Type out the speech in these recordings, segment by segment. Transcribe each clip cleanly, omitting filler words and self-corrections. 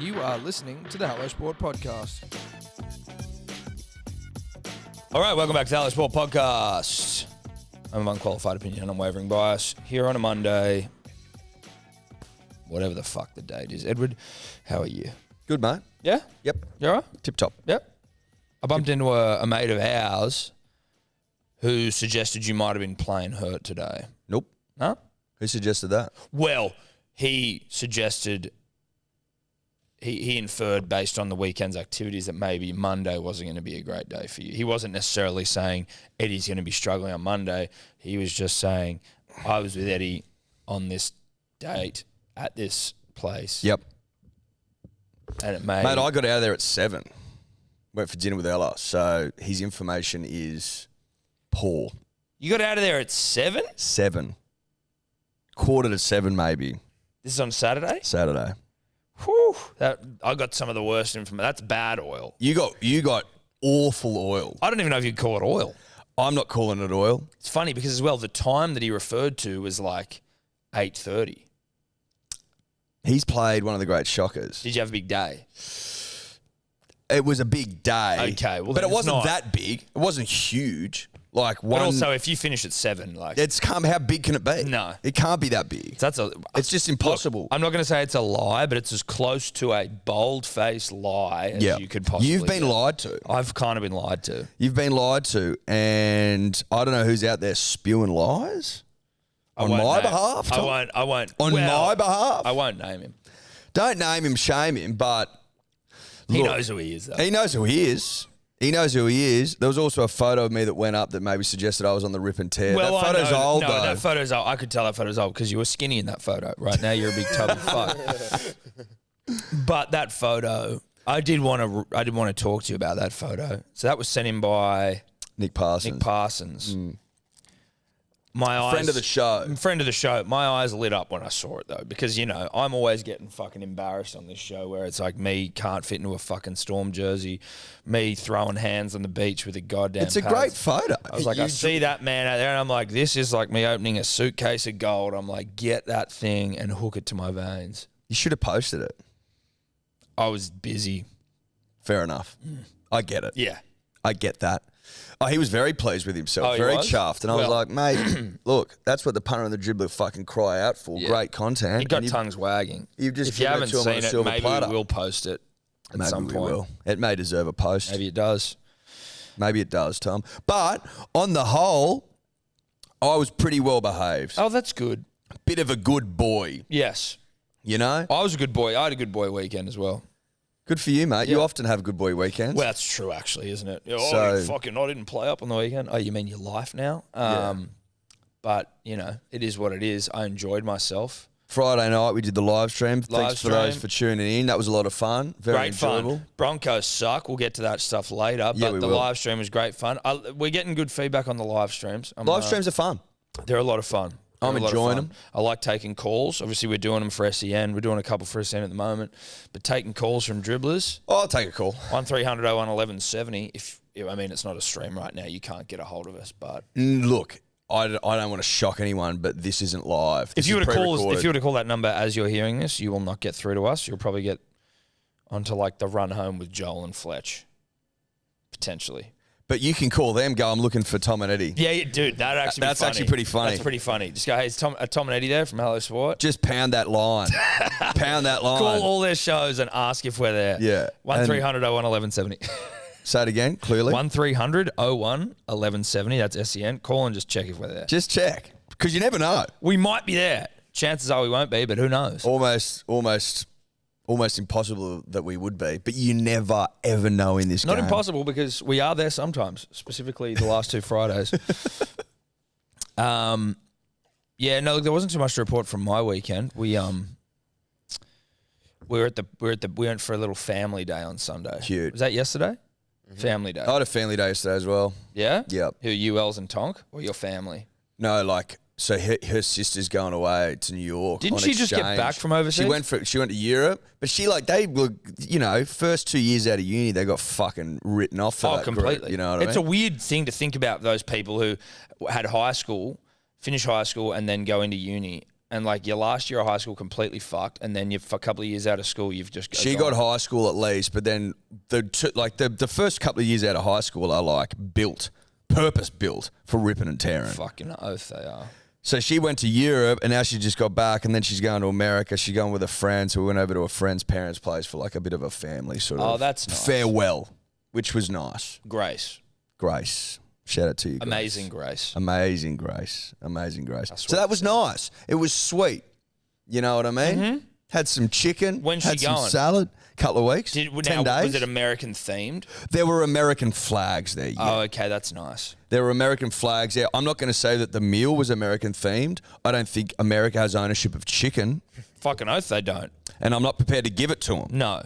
You are listening to the Hello Sport Podcast. All right, welcome back to the Hello Sport Podcast. I'm of unqualified opinion and unwavering bias. Here on a Monday, whatever the fuck the date is. Edward, how are you? Good, mate. Yeah? Yep. You all right? Tip-top. Yep. I bumped into a mate of ours who suggested you might have been playing hurt today. Nope. Huh? Who suggested that? Well, he suggested... He inferred based on the weekend's activities that maybe Monday wasn't going to be a great day for you. He wasn't necessarily saying Eddie's going to be struggling on Monday. He was just saying, I was with Eddie on this date at this place. Yep. And it made... Mate, I got out of there at 7. Went for dinner with Ella. So his information is poor. You got out of there at 7? 7. Quarter to 7, maybe. This is on Saturday? Saturday. Whew. I got some of the worst information. That's bad oil. You got awful oil. I don't even know if you'd call it oil. I'm not calling it oil. It's funny because as well, the time that he referred to was like 8:30. He's played one of the great shockers. Did you have a big day? It was a big day. Okay, well, but it wasn't not that big. It wasn't huge. Like one. But also, if you finish at 7, like how big can it be? No. It can't be that big. It's just impossible. Look, I'm not going to say it's a lie, but it's as close to a bold-faced lie as you could possibly You've been get. lied to. I've kind of been lied to. You've been lied to, and I don't know who's out there spewing lies on my behalf. Tom? I won't. On my behalf. I won't name him. Don't name him, shame him, but He look, knows who he is, though. He knows who he is. He knows who he is. There was also a photo of me that went up that maybe suggested I was on the rip and tear. Well, that photo's old, no, though. that photo's old. I could tell that photo's old because you were skinny in that photo. Right now, you're a big tub of fuck. But that photo, I did want to talk to you about that photo. So that was sent in by Nick Parsons. My eyes, Friend of the show. Friend of the show. My eyes lit up when I saw it, though, because, you know, I'm always getting fucking embarrassed on this show where it's like me can't fit into a fucking Storm jersey, me throwing hands on the beach with a goddamn It's a pads. great photo. I was like, I see that man out there, and I'm like, this is like me opening a suitcase of gold. I'm like, get that thing and hook it to my veins. You should have posted it. I was busy. Fair enough. I get it. Yeah. I get that. Oh, he was very pleased with himself, Oh, he very was? chuffed. And I was like, mate, look, that's what the punter and the dribbler fucking cry out for. Yeah. Great content. He got And tongues wagging. you've just if you given haven't it to him on a seen it, silver maybe platter. we will post it at some we point. will. It may deserve a post. Maybe it does. Maybe it does, Tom. But on the whole, I was pretty well behaved. Oh, that's good. Bit of a good boy, Yes. you know? I was a good boy. I had a good boy weekend as well. Good for you, mate. Yeah. You often have good boy weekends. Well, that's true, actually, isn't it? Oh, So- I didn't play up on the weekend. Oh, you mean your life now? Yeah. But, you know, it is what it is. I enjoyed myself. Friday night, we did the live stream. Live Thanks for those stream. for tuning in. That was a lot of fun. Very Great enjoyable. fun. Broncos suck. We'll get to that stuff later. Yeah, But we the will. live stream was great fun. We're getting good feedback on the live streams. Live streams are fun. They're a lot of fun. I'm They're a lot of enjoying fun. them. I like taking calls. Obviously, we're doing them for SEN. We're doing a couple for SEN at the moment. But taking calls from dribblers, Oh, I'll take a call. 1300 01 1170. I mean, it's not a stream right now. You can't get a hold of us. But Look, I don't want to shock anyone, but this isn't live. This if you is were to pre-recorded. call that number as you're hearing this, you will not get through to us. You'll probably get onto like the run home with Joel and Fletch, potentially. But you can call them, go, I'm looking for Tom and Eddie. Yeah, dude, that's actually pretty funny. That's pretty funny. Just go, hey, is Tom and Eddie there from Hello Sport? Just pound that line. Pound that line. Call all their shows and ask if we're there. Yeah. 1300 01 1170. Say it again, clearly. 1300 01 1170. That's SEN. Call and just check if we're there. Just check, because you never know. We might be there. Chances are we won't be, but who knows? Almost impossible that we would be, but you never, ever know in this Not game. impossible because we are there sometimes, specifically the last 2 Fridays. Yeah, no, there wasn't too much to report from my weekend. We went for a little family day on Sunday. Cute. Was that yesterday? Mm-hmm. Family day. I had a family day yesterday as well. Yeah? Yep. Who, you, Els and Tonk, or your family? No, like, so her sister's going away to New York. Didn't on she just get exchange. back from overseas? She went to Europe, but they were, you know, first 2 years out of uni, they got fucking written off for that completely. group, you know what I mean? It's a weird thing to think about those people who had finish high school, and then go into uni and like your last year of high school completely fucked, and then for a couple of years out of school, you've just She got high school at least, but then the first couple of years out of high school are like purpose built for ripping and tearing. Fucking oath they are. So she went to Europe, and now she just got back, and then she's going to America. She's going with a friend, so we went over to a friend's parents' place for like a bit of a family sort of that's nice. farewell, which was nice. Grace. Shout out to you, Grace. Amazing Grace. Amazing Grace. So that was nice. It was sweet. You know what I mean? Mm-hmm. Had some chicken. When's she had some going? salad. Couple of weeks. 10 days. Was it American themed? There were American flags there. Yeah. Oh, okay, that's nice. There were American flags there. I'm not going to say that the meal was American themed. I don't think America has ownership of chicken. Fucking oath they don't. And I'm not prepared to give it to them. No.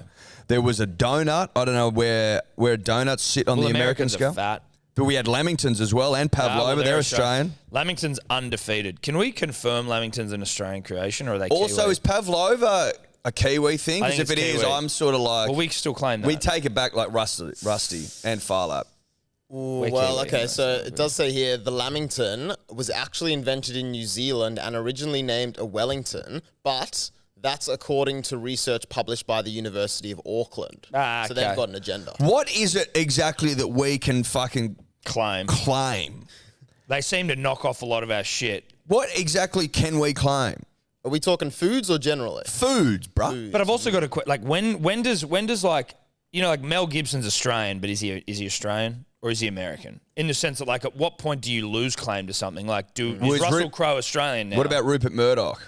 There was a donut. I don't know where donuts sit on the American scale. Are fat. But we had Lamingtons as well and Pavlova. They're Australian. Lamington's undefeated. Can we confirm Lamington's an Australian creation, or are they Also, Kiwi? is Pavlova a Kiwi thing? I Because think if it it's is, Kiwi. I'm sort of like... Well, we still claim that. We take it back like Rusty and Farlap. We're Well, Kiwi, okay, yeah, so it does say here the Lamington was actually invented in New Zealand and originally named a Wellington, but that's according to research published by the University of Auckland. Ah, So okay. they've got an agenda. What is it exactly that we can fucking claim. claim? They seem to knock off a lot of our shit. What exactly can we claim? Are we talking foods or generally? Foods, bruh. But I've also got a like when does like, you know, like Mel Gibson's Australian, but is he Australian or is he American? In the sense that like at what point do you lose claim to something? Like is Russell Crowe Australian now? What about Rupert Murdoch?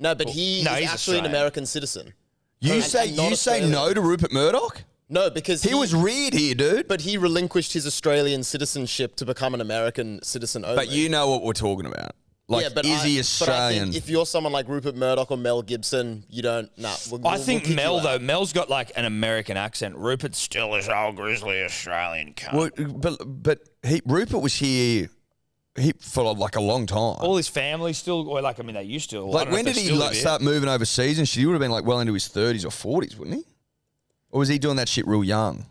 No, but he's actually Australian. an American citizen. You And say not you say Australian. no to Rupert Murdoch? No, because He was reared here, dude. But he relinquished his Australian citizenship to become an American citizen only. But you know what we're talking about. Like, is he But I Australian? think if you're someone like Rupert Murdoch or Mel Gibson, you don't. I think we'll Mel kick you out. though, Mel's got like an American accent. Rupert still is old grizzly Australian cunt. Well, but Rupert was here for like a long time. All his family still, or like I mean, they used to. Like, when did he start moving overseas and shit? He would have been like well into his 30s or 40s, wouldn't he? Or was he doing that shit real young?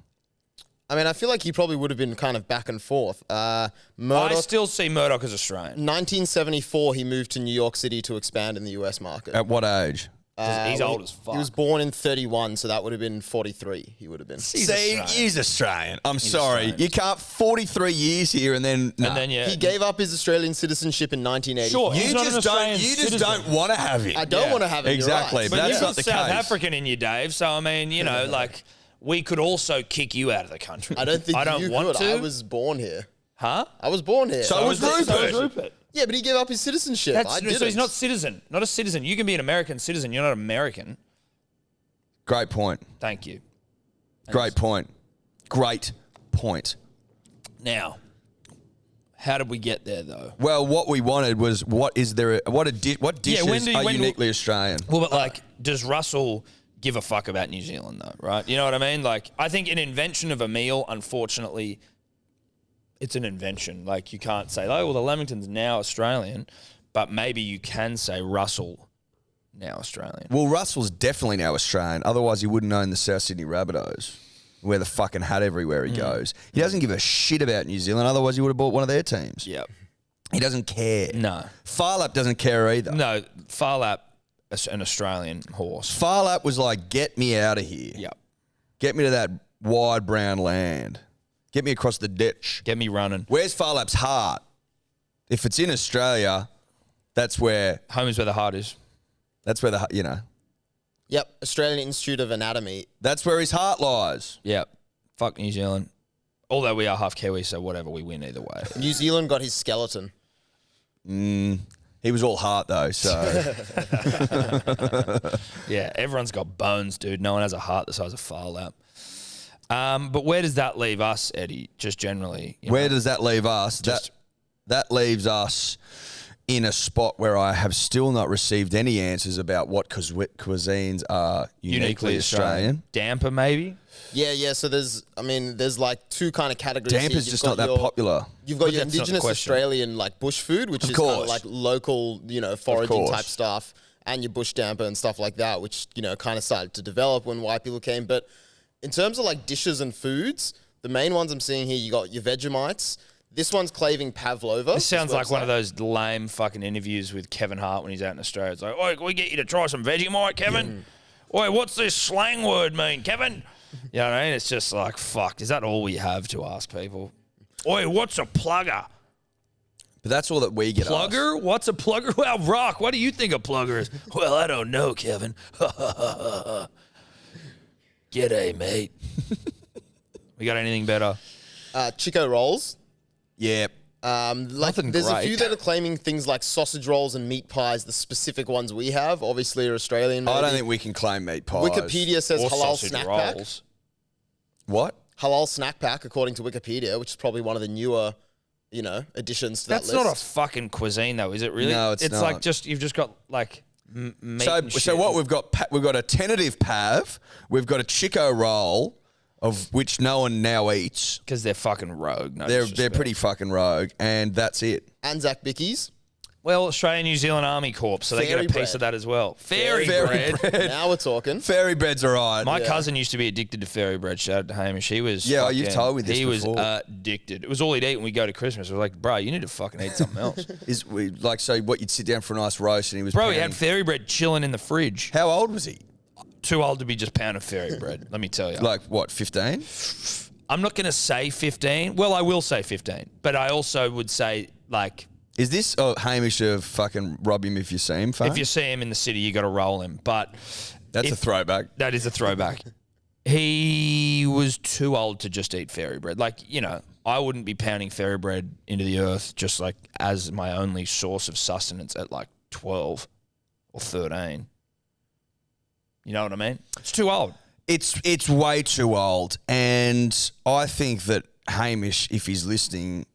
I mean, I feel like he probably would have been kind of back and forth. I Murdoch, still see Murdoch as Australian. 1974, he moved to New York City to expand in the US market. At what age? He's old as fuck. He was born in 31, so that would have been 43. He would have been. He's Australian. I'm sorry. Australian. You can't 43 years here and then... And then He gave up his Australian citizenship in 1984. Sure. You He's not an just Australian don't. You just citizen. don't want to have it. I don't want to have it. Exactly, You're but right. that's you're not the South case. African in you, Dave. So I mean, you know, like we could also kick you out of the country. I don't think I don't you want could. to. I was born here. Huh? I was born here. So was Rupert. Yeah, but he gave up his citizenship. I didn't. So he's not citizen. Not a citizen. You can be an American citizen. You're not American. Great point. Thank you. Great point. Great point. Now, how did we get there though? Well, what we wanted was what dishes are uniquely Australian? Well, but like, does Russell give a fuck about New Zealand though? Right? You know what I mean? Like, I think an invention of a meal, unfortunately, it's an invention. Like, you can't say, oh, well, the Lamington's now Australian, but maybe you can say Russell now Australian. Well, Russell's definitely now Australian. Otherwise, he wouldn't own the South Sydney Rabbitohs. Wear the fucking hat everywhere he goes. He doesn't give a shit about New Zealand. Otherwise, he would have bought one of their teams. Yep. He doesn't care. No. Farlap doesn't care either. No, Farlap, an Australian horse. Farlap was like, get me out of here. Yep. Get me to that wide brown land. Get me across the ditch. Get me running. Where's Farlap's heart? If it's in Australia, that's where Home is where the heart is. Yep, Australian Institute of Anatomy. That's where his heart lies. Yep. Fuck New Zealand. Although we are half Kiwi, so whatever, we win either way. New Zealand got his skeleton. He was all heart though, so Yeah, everyone's got bones, dude. No one has a heart the size of Farlap. But where does that leave us, Eddie? Just generally, where does that leave us? Just- That leaves us in a spot where I have still not received any answers about what cuisines are uniquely Australian. Damper, maybe. Yeah. So there's like two kind of categories. Damper's here. just not that popular. You've got But your that's not the Indigenous question. Australian like bush food, which Of is kind course. of like local, foraging course. type stuff, and your bush damper and stuff like that, which kind of started to develop when white people came. But in terms of like dishes and foods, the main ones I'm seeing here, you got your Vegemites. This one's claving pavlova. This sounds like one of those lame fucking interviews with Kevin Hart when he's out in Australia. It's like, oi, can we get you to try some Vegemite, Kevin? Oi, what's this slang word mean, Kevin? You know what I mean? It's just like, fuck, is that all we have to ask people? Oi, what's a plugger? But that's all that we get Plugger? asked. What's a plugger? Well, Rock, what do you think a plugger is? Well, I don't know, Kevin. G'day, mate. We got anything better? Chico rolls. Yeah. Nothing There's a great. few that are claiming things like sausage rolls and meat pies, the specific ones we have, obviously are Australian. I maybe. don't think we can claim meat pies. Wikipedia says Or halal sausage snack rolls. What? pack. Halal snack pack, according to Wikipedia, which is probably one of the newer, additions to that That's list. not a fucking cuisine, though, is it really? No, it's like not. you've just got like meat So, and shit. so what we've got? We've got a tentative pav. We've got a Chico roll, of which no one now eats. Because they're fucking rogue. No They're disrespect. pretty fucking rogue, and that's it. Anzac Bickies. Well, Australian New Zealand Army Corps, so they get a Fairy piece bread. of that as well. Fairy Fairy bread. Now we're talking. Fairy bread's alright. My cousin used to be addicted to fairy bread. Shout out to Hamish. He was Yeah, you've told me this He before. was addicted. It was all he'd eat when we go to Christmas. We were like, bro, you need to fucking eat something else. So what? You'd sit down for a nice roast, and he was. Bro, he pounding- had fairy bread chilling in the fridge. How old was he? Too old to be just pounding fairy bread, let me tell you. Like what? 15? I'm not going to say 15. Well, I will say 15. But I also would say, like, Is this Hamish of fucking rob him if you see him? Fame? if you see him in the city, you got to roll him. But That's a if- throwback. that is a throwback. He was too old to just eat fairy bread. Like, I wouldn't be pounding fairy bread into the earth just like as my only source of sustenance at like 12 or 13. You know what I mean? It's too old. It's way too old, and I think that Hamish, if he's listening,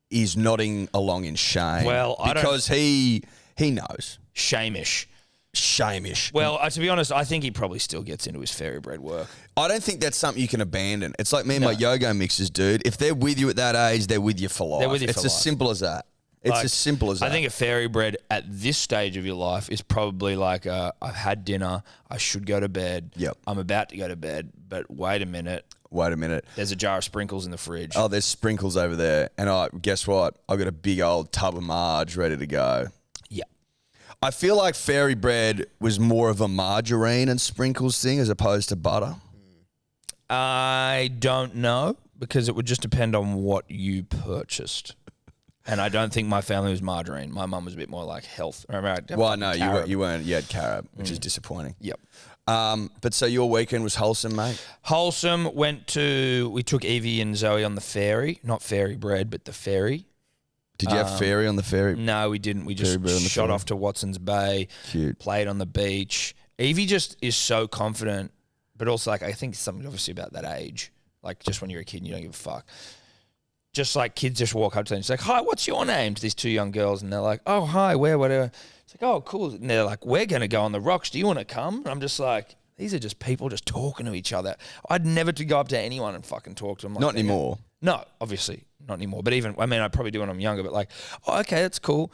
is nodding along in shame. Well, I don't- because he knows. Shamish. Shamish. Well, to be honest, I think he probably still gets into his fairy bread work. I don't think that's something you can abandon. It's like me and No. my yo-go mixers, dude. If they're with you at that age, they're with you for life. They're with you it's for as life. simple as that. It's Like, as simple as that. I think a fairy bread at this stage of your life is probably like I've had dinner, I should go to bed. Yep. I'm about to go to bed, but wait a minute, Wait a minute. there's a jar of sprinkles in the fridge. Oh, there's sprinkles over there. And guess what? I've got a big old tub of Marge ready to go. Yeah. I feel like fairy bread was more of a margarine and sprinkles thing as opposed to butter. I don't know because it would just depend on what you purchased. And I don't think my family was margarine. My mum was a bit more like health. Well, no, you weren't. You had carob, which is disappointing. Yep. But so your weekend was wholesome, mate? Wholesome we took Evie and Zoe on the ferry. Not fairy bread, but the ferry. Did you have fairy on the ferry? No, we didn't. We Fairy just bread on the shot ferry. off to Watson's Bay. Cute. Played on the beach. Evie just is so confident, but also like I think something obviously about that age. Like just when you're a kid and you don't give a fuck. Just like kids just walk up to them. It's like, hi, what's your name? To these two young girls. And they're like, oh, hi, where, whatever. It's like, oh, cool. And they're like, we're going to go on the rocks. Do you want to come? And I'm just like, these are just people just talking to each other. I'd never to go up to anyone and fucking talk to them. Like Not that. anymore. No, obviously not anymore. But even, I mean, I probably do when I'm younger, but like, oh, okay, that's cool.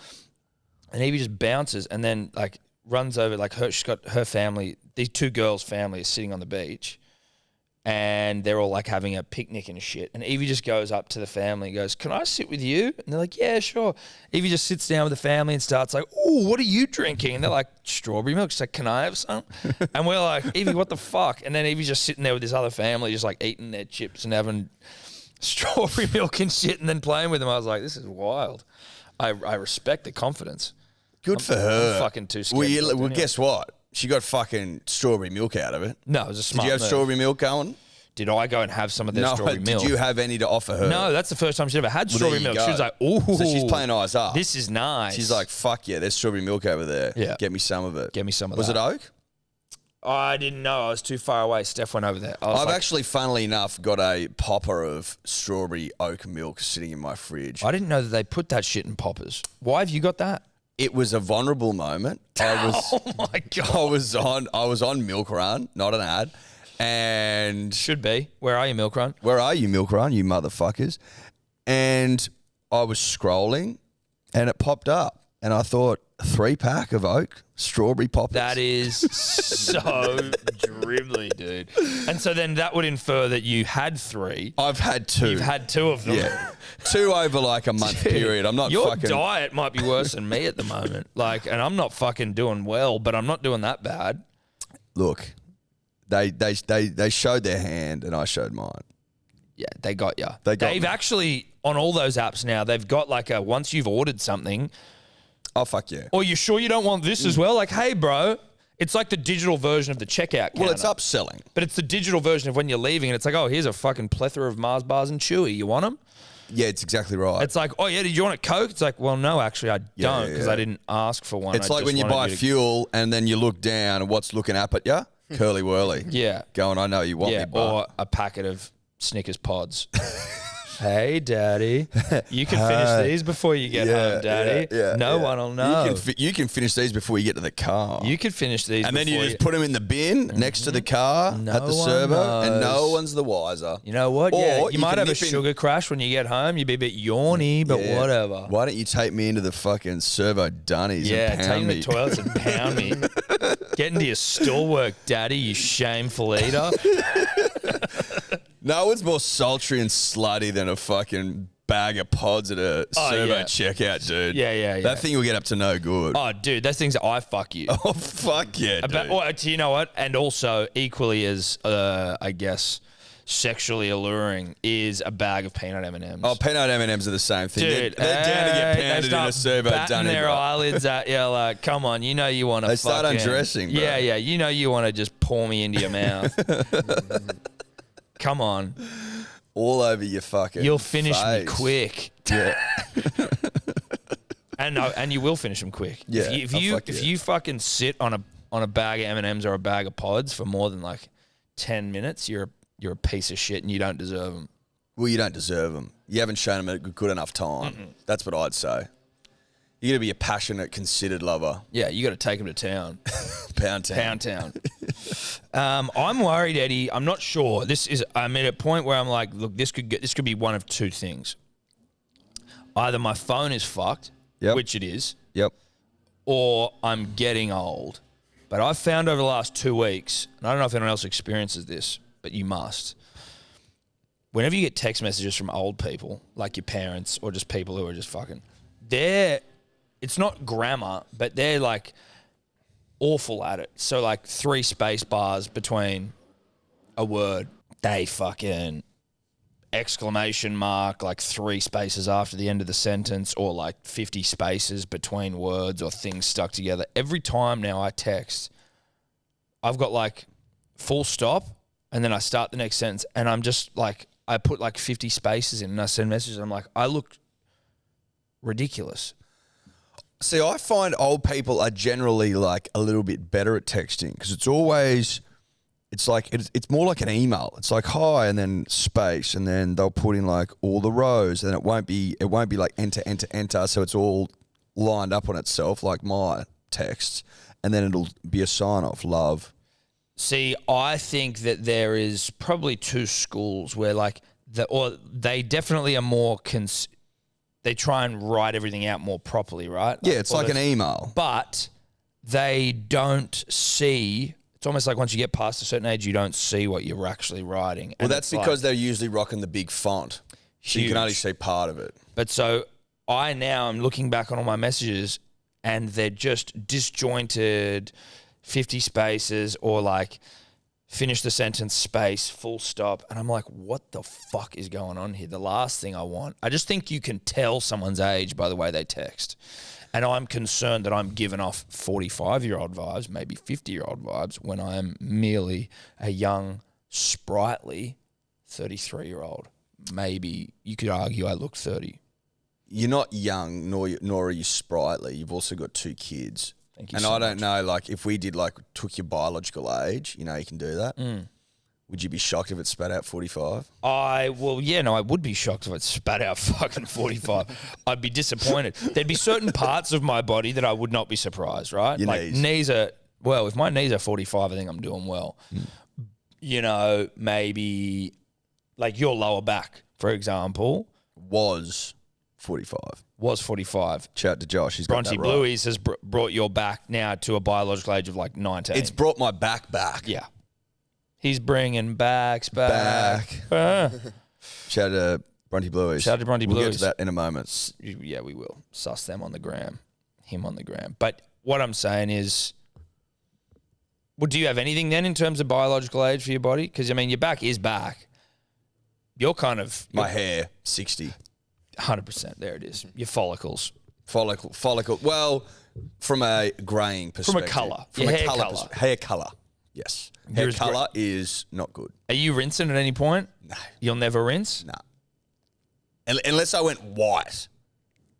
And Evie just bounces and then like runs over, like she's got her family, these two girls' family is sitting on the beach and they're all like having a picnic and shit. And Evie just goes up to the family and goes, can I sit with you? And they're like, yeah, sure. Evie just sits down with the family and starts like, oh, what are you drinking? And they're like, strawberry milk. She's like, can I have some? And we're like, Evie, what the fuck? And then Evie's just sitting there with this other family, just like eating their chips and having strawberry milk and shit and then playing with them. I was like, this is wild. I respect the confidence. Good for her. I'm fucking too scared. Well, to talk to anyone. guess what? She got fucking strawberry milk out of it. No, it was a Did smart you have move. strawberry milk going? Did I go and have some of their strawberry did milk? you have any to offer her? No, that's the first time she ever had Well, strawberry there you milk. She go. was like, ooh. So she's playing eyes up. This is nice. She's like, fuck yeah, there's strawberry milk over there. Yeah. Get me some of it. Get me some of Was that. it oak? I didn't know. I was too far away. Steph went over there. I was I've like, actually, funnily enough, got a popper of strawberry oak milk sitting in my fridge. I didn't know that they put that shit in poppers. Why have you got that? It was a vulnerable moment. Oh my God. I was on Milk Run, not an ad. And Should be. Where are you, Milk Run? where are you, Milk Run, you motherfuckers? And I was scrolling and it popped up. And I thought, 3-pack of oak strawberry poppers. That is so dribbly, dude. dude. And so then that would infer that you had 3. I've had 2. You've had 2 of them. Yeah. 2 over like a month period. I'm not Your fucking... diet might be worse than me at the moment. Like, and I'm not fucking doing well, but I'm not doing that bad. Look, they showed their hand and I showed mine. Yeah, they got you. They've actually, on all those apps now, they've got like a, once you've ordered something. Oh, fuck yeah. Or you sure you don't want this as well? Like, hey, bro, it's like the digital version of the checkout counter. Well, it's upselling. But it's the digital version of when you're leaving and it's like, oh, here's a fucking plethora of Mars bars and Chewy. You want them? Yeah, it's exactly right. It's like, oh, yeah, did you want a Coke? It's like, well, no, actually, I don't because I didn't ask for one. It's like when you buy fuel and then you look down and what's looking up at you? Curly Whirly. Yeah. Going, I know you want me, bro. Or a packet of Snickers pods. Hey, Daddy, you can finish these before you get home, Daddy. No one will know. You can finish these before you get to the car. You can finish these and then you just put them in the bin next to the car at the servo, and no one's the wiser. You know what? Or you might have a sugar crash when you get home. You'd be a bit yawny, but whatever. Why don't you take me into the fucking servo dunnies and pound me? Take me to the toilets and pound me. Get into your store work, Daddy, you shameful eater. No one's more sultry and slutty than a fucking bag of pods at a servo checkout, dude. Yeah. That thing will get up to no good. Oh, dude, those things I fuck you. Oh, fuck yeah, dude. Do you know what? And also, equally as, I guess, sexually alluring is a bag of peanut M&Ms. Oh, peanut M&Ms are the same thing. Dude, they're down to get pounded in a servo dunny. Their eyelids at you like, come on, you know you want to They start undressing, bro. Yeah, you know you want to just pour me into your mouth. Come on. All over your fucking You'll finish face. me quick. Yeah. and you will finish them quick. Yeah. If you fucking sit on a bag of M&Ms or a bag of pods for more than like 10 minutes, you're a piece of shit and you don't deserve them. Well, you don't deserve them. You haven't shown them a good enough time. That's what I'd say. You got to be a passionate, considered lover. Yeah, you got to take them to town. Pound town. Pound town. I'm worried, Eddie. I'm not sure. I'm at a point where I'm like, look, this could be one of 2 things. Either my phone is fucked, which it is. Yep. Or I'm getting old. But I've found over the last 2 weeks, and I don't know if anyone else experiences this, but you must. Whenever you get text messages from old people, like your parents or just people who are just fucking, it's not grammar, but they're like awful at it. So like 3 space bars between a word, they fucking exclamation mark, like 3 spaces after the end of the sentence, or like 50 spaces between words or things stuck together. Every time now I text, I've got like full stop and then I start the next sentence and I'm just like, I put like 50 spaces in and I send messages and I'm like, I look ridiculous. See, I find old people are generally like a little bit better at texting because it's always, it's more like an email. It's like hi and then space and then they'll put in like all the rows and it won't be like enter. So it's all lined up on itself like my texts and then it'll be a sign off, love. See, I think that there is probably 2 schools where like they definitely are more they try and write everything out more properly, right? Yeah, it's like an email. But they don't see, it's almost like once you get past a certain age, you don't see what you're actually writing. Well, that's because they're usually rocking the big font. So you can only see part of it. But so I now am looking back on all my messages and they're just disjointed 50 spaces or like finish the sentence space, full stop. And I'm like, what the fuck is going on here? The last thing I want. I just think you can tell someone's age by the way they text. And I'm concerned that I'm giving off 45-year-old vibes, maybe 50-year-old vibes, when I am merely a young, sprightly 33-year-old. Maybe you could argue I look 30. You're not young, nor are you sprightly. You've also got 2 kids. Thank you and so I don't much. know, like, if we did, like, took your biological age, you know, you can do that. Would you be shocked if it spat out 45? I would be shocked if it spat out fucking 45. I'd be disappointed. There'd be certain parts of my body that I would not be surprised, right? Your like knees. If my knees are 45, I think I'm doing well. You know, maybe like your lower back, for example. Was 45. Was 45. Shout out to Josh. He's got Bronte that right. Blueies has brought your back now to a biological age of like 19. It's brought my back back. Yeah. He's bringing back. Ah. Shout out to Bronte Blues. Shout out to Bronte We'll get Blues. to that in a moment. Yeah, we will. Suss them on the gram. Him on the gram. But what I'm saying is, well, do you have anything then in terms of biological age for your body? Because, I mean, your back is back. You're kind of... My hair, 60. 100%. There it is. Your follicles. Follicle. Well, from a greying perspective. colour. From Your a hair colour. colour. Hair colour. Yes. You're Hair as colour is not good. Are you rinsing at any point? No. You'll never rinse? No. Unless I went white.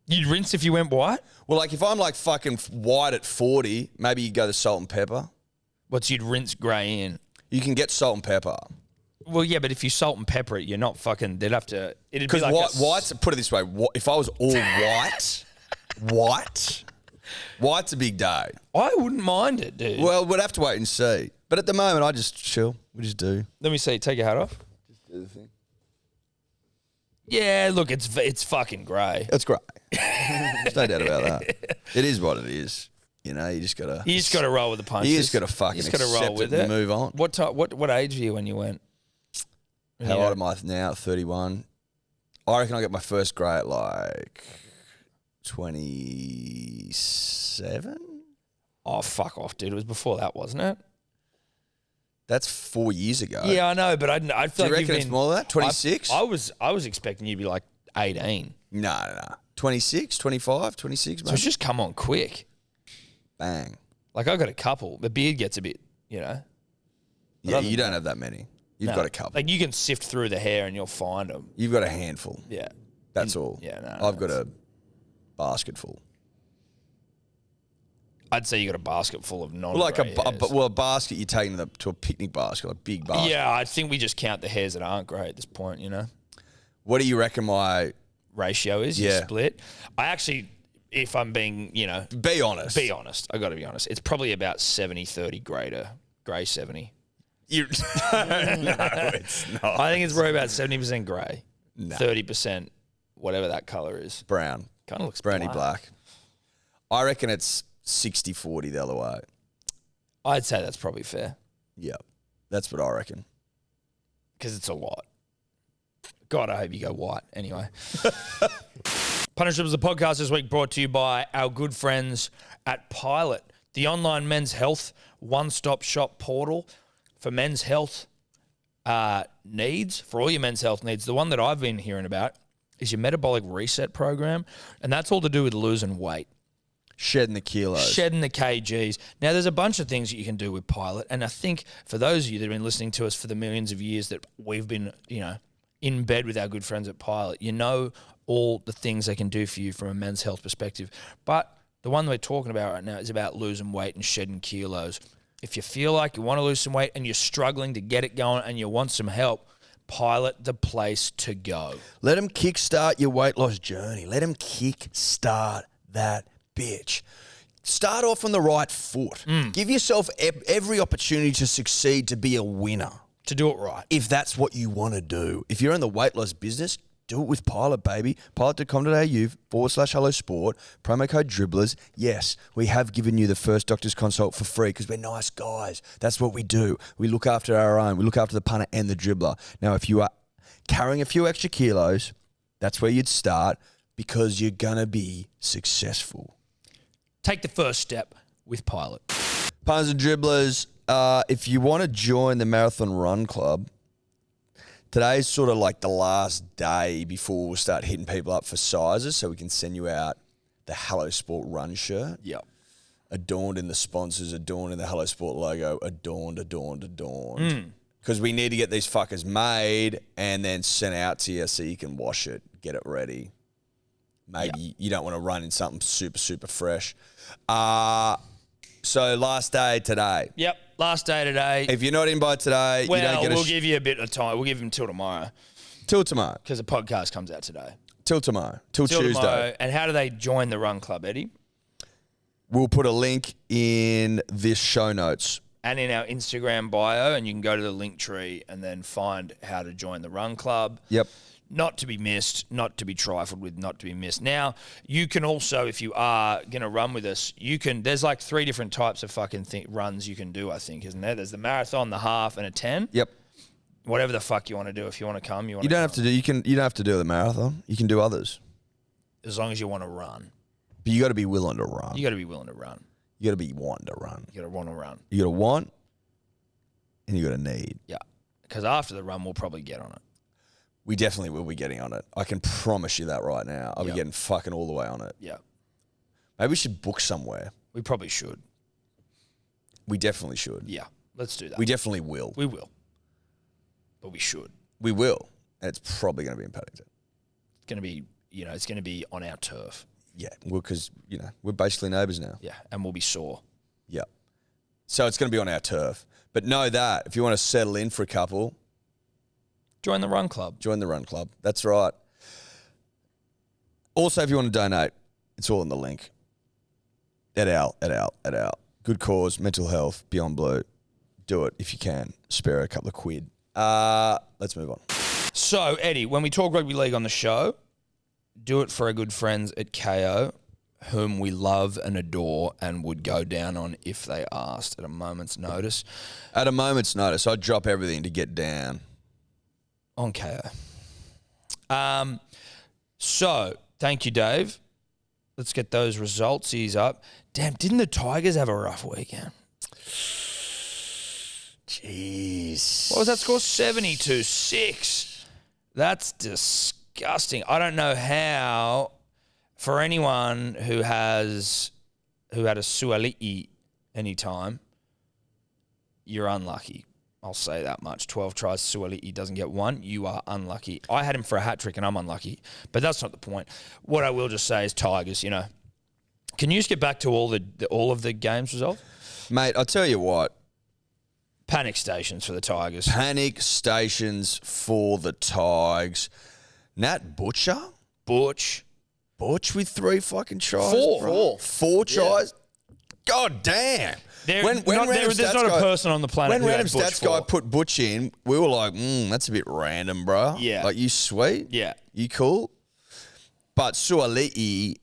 You'd rinse if you went white? Well, like if I'm like fucking white at 40, maybe you go the salt and pepper. What's you'd rinse grey in? You can get salt and pepper. Well, yeah, but if you salt and pepper it, you're not fucking... They'd have to... It'd be Because like white's, put it this way, if I was all white's a big day. I wouldn't mind it, dude. Well, we'd have to wait and see. But at the moment, I just chill. We just do. Let me see. Take your hat off. Just do the thing. Yeah, look, it's fucking grey. That's great. There's no doubt about that. It is what it is. You know, you just got to... You just got to roll with the punches. You just got to fucking accept it and move on. What age were you when you went? How old am I now? 31. I reckon I got my first grey at like 27. Oh, fuck off, dude. It was before that, wasn't it? That's 4 years ago. Yeah, I know, but I feel Do you like reckon you've it's been... more than that? 26? I was expecting you to be like 18. No. 26, 25, 26, So mate. it's just come on quick. Bang. Like, I got a couple. The beard gets a bit, you know. Yeah, you don't have that many. You've No. got a couple. Like, you can sift through the hair and you'll find them. You've got a handful. Yeah. That's all. Yeah, no. I've got a basket full. I'd say you got a basket full of non. Well, like a basket you're taking to a picnic basket, a big basket. Yeah, I think we just count the hairs that aren't grey at this point, you know. What do you reckon my... Ratio is you Yeah. split. I actually, if I'm being, you know, Be honest. I got to be honest. It's probably about 70-30 grey 70. No, it's not. I think it's probably about 70% grey, No. 30% whatever that colour is. Brown. Kind of looks Browny black. I reckon it's 60-40 the other way. I'd say that's probably fair Yeah. That's what I reckon. because it's a lot. God, I hope you go white. Anyway. Punish Dribbles, the podcast this week brought to you by our good friends at Pilot, the online men's health one-stop shop portal for men's health needs, for all your men's health needs. The one that I've been hearing about is your metabolic reset program, and that's all to do with losing weight. Shedding the kilos. Shedding the kgs. Now, there's a bunch of things that you can do with Pilot, and I think for those of you that have been listening to us for the millions of years that we've been, you know, in bed with our good friends at Pilot, you know all the things they can do for you from a men's health perspective. But the one we're talking about right now is about losing weight and shedding kilos. If you feel like you want to lose some weight and you're struggling to get it going and you want some help, Pilot, the place to go. Let them kickstart your weight loss journey. Let them kickstart that bitch. Start off on the right foot. Give yourself every opportunity to succeed, to be a winner. To do it right. If that's what you want to do. If you're in the weight loss business, do it with Pilot, baby. Pilot.com.au/hello sport. Promo code Dribblers. Yes, we have given you the first doctor's consult for free because we're nice guys. That's what we do. We look after our own. We look after the punter and the dribbler. Now, if you are carrying a few extra kilos, that's where you'd start because you're going to be successful. Take the first step with Pilot. Punters and dribblers, if you want to join the Marathon Run Club, today's sort of like the last day before we'll start hitting people up for sizes so we can send you out the Hello Sport Run shirt. Yep. Adorned in the sponsors, adorned in the Hello Sport logo, adorned. Because we need to get these fuckers made and then sent out to you so you can wash it, get it ready. Maybe you don't want to run in something super, super fresh. So last day today. Yep, last day today. If you're not in by today, you don't get we'll give you a bit of time. We'll give them till tomorrow till tomorrow. because the podcast comes out today. Till tomorrow. Till Tuesday. Tomorrow. And how do they join the Run Club, Eddie? We'll put a link in this show notes. And in our Instagram bio, and you can go to the link tree and then find how to join the Run Club. Yep. not to be missed, not to be trifled with, not to be missed. Now, you can also, if you are going to run with us, there's like 3 different types of fucking runs you can do, I think, isn't there? There's the marathon, the half, and a 10. Yep. Whatever the fuck you want to do. If you want to come, You don't have to do. You don't have to do the marathon. You can do others. As long as you want to run. But you got to be willing to run. You got to be willing to run. You got to be wanting to run. You got to want to run. You got to want, and you got to need. Yeah. Because after the run, we'll probably get on it. We definitely will be getting on it. I can promise you that right now. I'll be getting fucking all the way on it. Yeah. Maybe we should book somewhere. We probably should. We definitely should. Yeah. Let's do that. We definitely will. We will. But we should. We will. And it's probably going to be in Paddington. It's going to be, it's going to be on our turf. Yeah. Because, we're basically neighbours now. Yeah. And we'll be sore. Yeah. So it's going to be on our turf. But know that if you want to settle in for a couple, join the run club. Join the run club. That's right. Also, if you want to donate, it's all in the link. At our. Good cause, mental health, Beyond Blue. Do it if you can. Spare a couple of quid. Let's move on. So, Eddie, when we talk rugby league on the show, do it for our good friends at KO, whom we love and adore and would go down on if they asked at a moment's notice. At a moment's notice, I'd drop everything to get down. On KO. So, thank you, Dave. Let's get those results up. Damn, didn't the Tigers have a rough weekend? Jeez. What was that score? 72-6. That's disgusting. I don't know how, for anyone who had a Suali'i anytime, you're unlucky. I'll say that much. 12 tries, Suali'i doesn't get 1. You are unlucky. I had him for a hat trick and I'm unlucky. But that's not the point. What I will just say is Tigers, Can you just get back to all of the games results? Mate, I'll tell you what. Panic stations for the Tigers. Panic stations for the Tigers. Nat Butcher? Butch with 3 fucking tries? 4. 4 tries? God damn. There's not a person on the planet when who random had Butch stats guy 4. put Butch in, we were like, that's a bit random, bro. Yeah. Like, you sweet? Yeah. You cool? But Suali'i,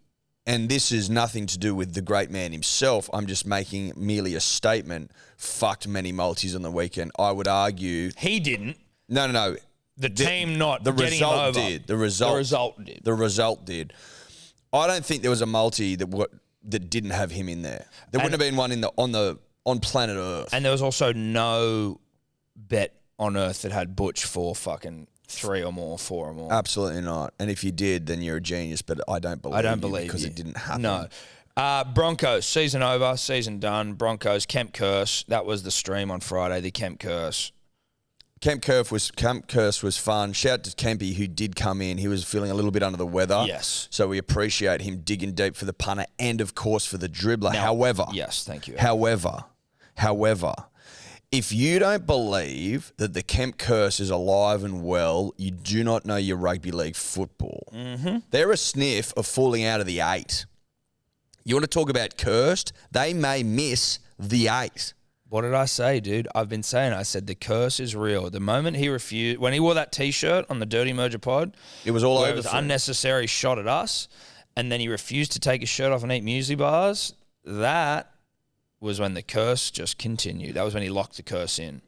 and this is nothing to do with the great man himself, I'm just making merely a statement, fucked many multis on the weekend. I would argue... He didn't. No. The team not the getting him result over. did. The result did. The result did. I don't think there was a multi that didn't have him in there. There wouldn't have been one on planet Earth. And there was also no bet on Earth that had Butch for fucking 3 or more, 4 or more. Absolutely not. And if you did, then you're a genius. But I don't believe because it didn't happen. No. Broncos, season over, season done. Broncos, Kemp Curse. That was the stream on Friday, the Kemp Curse. Kemp Curse was fun. Shout out to Kempy who did come in. He was feeling a little bit under the weather. Yes. So we appreciate him digging deep for the punter and, of course, for the dribbler. However. Yes, thank you. However, if you don't believe that the Kemp Curse is alive and well, you do not know your rugby league football. Mm-hmm. They're a sniff of falling out of the 8. You want to talk about cursed? They may miss the 8. What did I say, dude? I said the curse is real. The moment he refused, when he wore that T-shirt on the Dirty Merger pod, it was all over. It was unnecessary shot at us, and then he refused to take his shirt off and eat muesli bars. That was when the curse just continued. That was when he locked the curse in.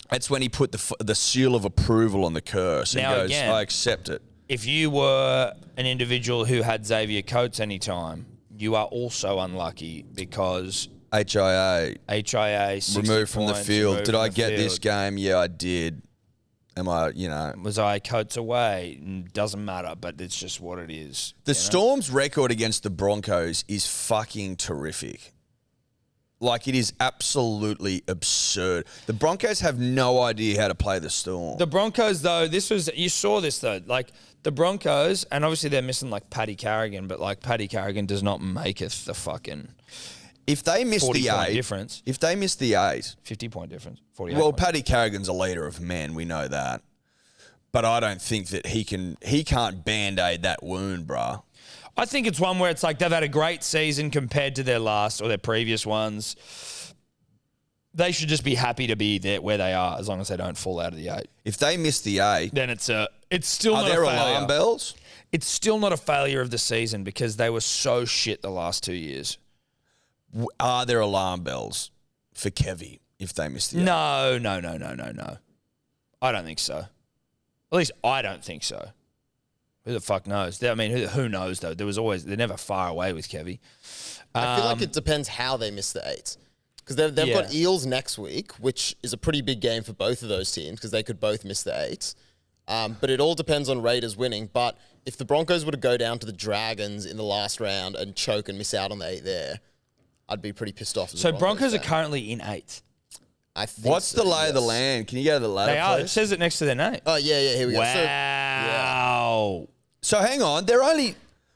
That's when he put the seal of approval on the curse and goes, again, I accept it. If you were an individual who had Xavier Coates anytime, you are also unlucky because... HIA removed from the points, field. Did I get field. this game? Yeah, I did. Am I, Was I Coates away? Doesn't matter, but it's just what it is. The Storm's record against the Broncos is fucking terrific. Like, it is absolutely absurd. The Broncos have no idea how to play the Storm. The Broncos, though, you saw this, though. Like, the Broncos, and obviously they're missing, like, Paddy Carrigan, but, like, Paddy Carrigan does not maketh the fucking... If they miss the 8, difference. If they miss the 8, 50-point difference. 48. Well, Paddy Carrigan's a leader of men. We know that, but I don't think that he can't band-aid that wound, bruh. I think it's one where it's like they've had a great season compared to their last or their previous ones. They should just be happy to be there where they are as long as they don't fall out of the 8. If they miss the 8, Then it's still are not there a failure. alarm bells? It's still not a failure of the season because they were so shit the last 2 years. Are there alarm bells for Kevy if they miss the 8? No. I don't think so. At least I don't think so. Who the fuck knows? I mean, who knows though? They're never far away with Kevy. I feel like it depends how they miss the 8s. Because they've got Eels next week, which is a pretty big game for both of those teams because they could both miss the 8s. But it all depends on Raiders winning. But if the Broncos were to go down to the Dragons in the last round and choke and miss out on the 8 there, I'd be pretty pissed off. So Broncos are currently in 8th. I think What's the lay of the land? Can you go to the ladder, They are. please? It says it next to their name. Oh, yeah, here we go. Wow. So hang on. They're only...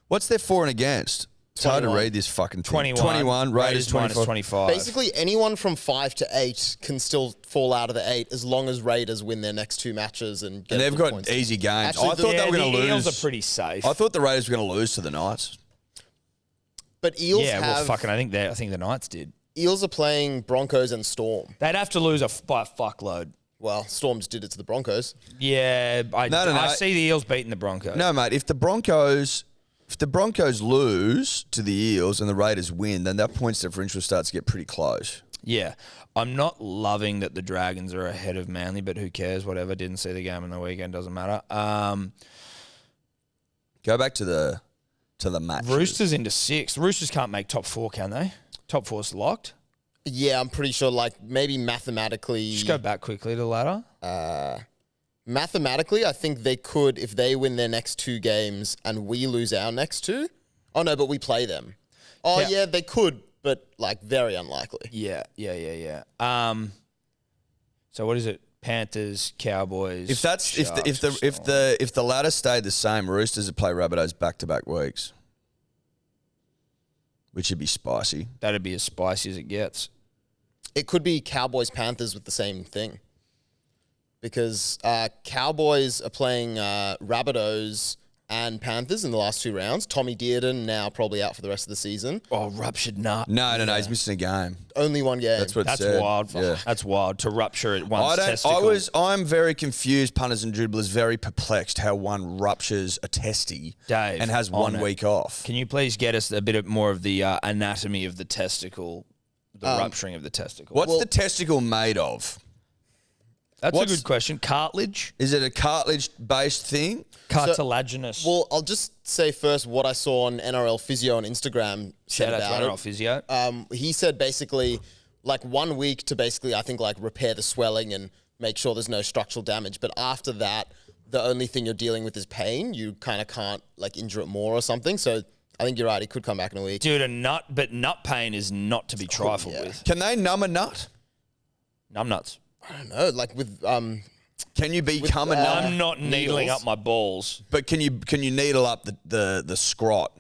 What's their for and against? It's hard to 21. read this fucking thing. 21. Raiders minus 24. 25. Basically, anyone from 5 to 8 can still fall out of the 8 as long as Raiders win their next 2 matches and get And they've good got points. easy games. Actually, I thought they were going to the lose. Eels are pretty safe. I thought the Raiders were going to lose to the Knights. But Eels well, fucking, I think the Knights did. Eels are playing Broncos and Storm. They'd have to lose by a fuckload. Well, Storm just did it to the Broncos. Yeah, No. I see the Eels beating the Broncos. No, mate. If the Broncos lose to the Eels and the Raiders win, then that points differential starts to get pretty close. Yeah. I'm not loving that the Dragons are ahead of Manly, but who cares? Whatever. Didn't see the game on the weekend. Doesn't matter. Go back to the match. Roosters into 6th. Roosters can't make top 4, can they? Top 4's locked. Yeah, I'm pretty sure, like, maybe mathematically... Just go back quickly to the ladder. Mathematically, I think they could if they win their next 2 games and we lose our next 2. Oh, no, but we play them. Oh, yeah, they could, but, like, very unlikely. Yeah. So what is it? Panthers, Cowboys. If the ladder stayed the same, Roosters would play Rabbitohs back-to-back weeks, which would be spicy. That'd be as spicy as it gets. It could be Cowboys Panthers with the same thing. Because Cowboys are playing Rabbitohs and Panthers in the last 2 rounds. Tommy Dearden now probably out for the rest of the season. Oh, ruptured nut. No, he's missing a game. Only 1 game. That's what it That's said. wild. Yeah. That's wild to rupture it one's testicle. I'm very confused, punters and dribblers, very perplexed how one ruptures a testy Dave, and has on 1 it. week off. Can you please get us a bit more of the anatomy of the testicle, the rupturing of the testicle? What's the testicle made of? That's a good question. Cartilage? Is it a cartilage-based thing? Cartilaginous. Well, I'll just say first what I saw on NRL Physio on Instagram said Shout out about to it. NRL Physio. He said basically like 1 week to basically, I think, like repair the swelling and make sure there's no structural damage. But after that, the only thing you're dealing with is pain. You kind of can't like injure it more or something. So I think you're right. It could come back in a week. Dude, but nut pain is not to be trifled with. Can they numb a nut? Numbnuts. I don't know. Like with Can you become a nut? I'm not needling needles. up my balls. But can you needle up the scrot?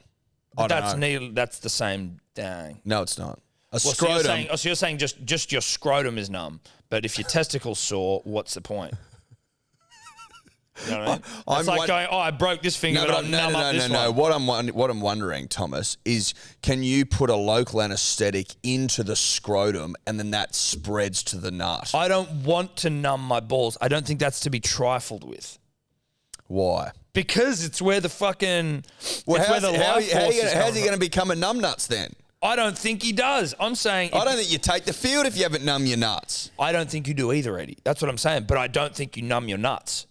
I don't know. That's the same thing. No, it's not. A Well, scrotum. so you're saying just your scrotum is numb, but if your testicle's sore, what's the point? You know what I mean? It's like going, I broke this finger, but I'm numb up this one. What I'm wondering, Thomas, is can you put a local anaesthetic into the scrotum and then that spreads to the nut? I don't want to numb my balls. I don't think that's to be trifled with. Why? Because it's where the fucking Well, it's where the life force is how's he coming going to become a numbnuts then? I don't think he does. I'm saying I don't think you take the field if you haven't numb your nuts. I don't think you do either, Eddie. That's what I'm saying. But I don't think you numb your nuts.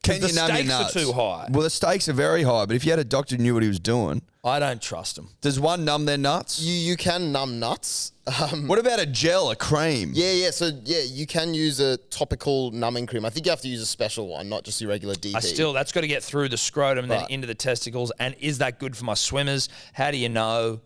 Can The you numb your stakes are nuts? too high. Well, the stakes are very high, but if you had a doctor who knew what he was doing, I don't trust him. does one numb their nuts? you can numb nuts. What about a gel, a cream? Yeah. So you can use a topical numbing cream. I think you have to use a special one, not just your regular DP. That's got to get through the scrotum and then Right. into the testicles. And is that good for my swimmers? How do you know?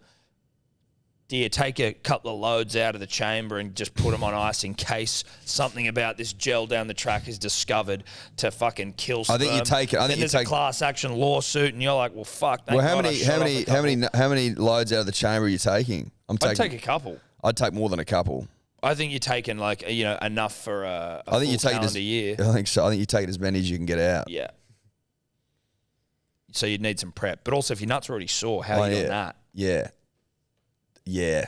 Do you take a couple of loads out of the chamber and just put them on ice in case something about this gel down the track is discovered to fucking kill I sperm? think you take it. I Then think you there's take. a class action lawsuit, and you're like, well, fuck. Well, how thank God I many shot off a couple. how many loads out of the chamber are you taking? I'd take a couple. I'd take more than a couple. I think you're taking enough for a I think full you take it calendar as year. I think so. I think you take it as many as you can get out. Yeah. So you'd need some prep, but also if your nuts are already sore, how are you doing that? Yeah.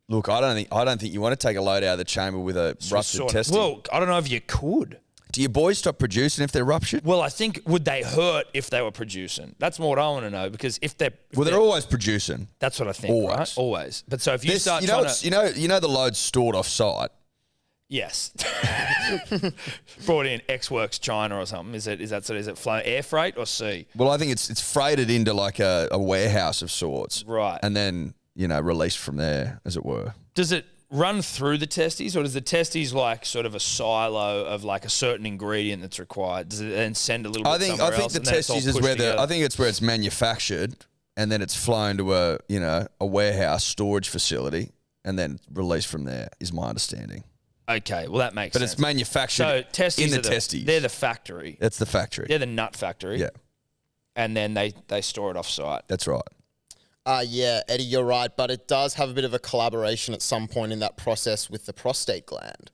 Look, I don't think you want to take a load out of the chamber with a ruptured testis. Well, I don't know if you could. Do your boys stop producing if they're ruptured? Well, I think would they hurt if they were producing? That's more what I want to know because if they're they're always producing. That's what I think. Always. Right? Always. But so if you start you know the load's stored off site. Yes. Brought in X Works China or something. Is it flown air freight or sea? Well, I think it's freighted into like a warehouse of sorts. Right. And then, released from there, as it were. Does it run through the testes, or does the testes like sort of a silo of like a certain ingredient that's required? Does it then send a little bit somewhere else? I think the testes is where I think it's where it's manufactured, and then it's flown to a warehouse storage facility, and then released from there. Is my understanding. Okay, well that makes sense. But it's manufactured in the testes. They're the factory. That's the factory. They're the nut factory. Yeah. And then they store it off site. That's right. Yeah, Eddie, you're right, but it does have a bit of a collaboration at some point in that process with the prostate gland.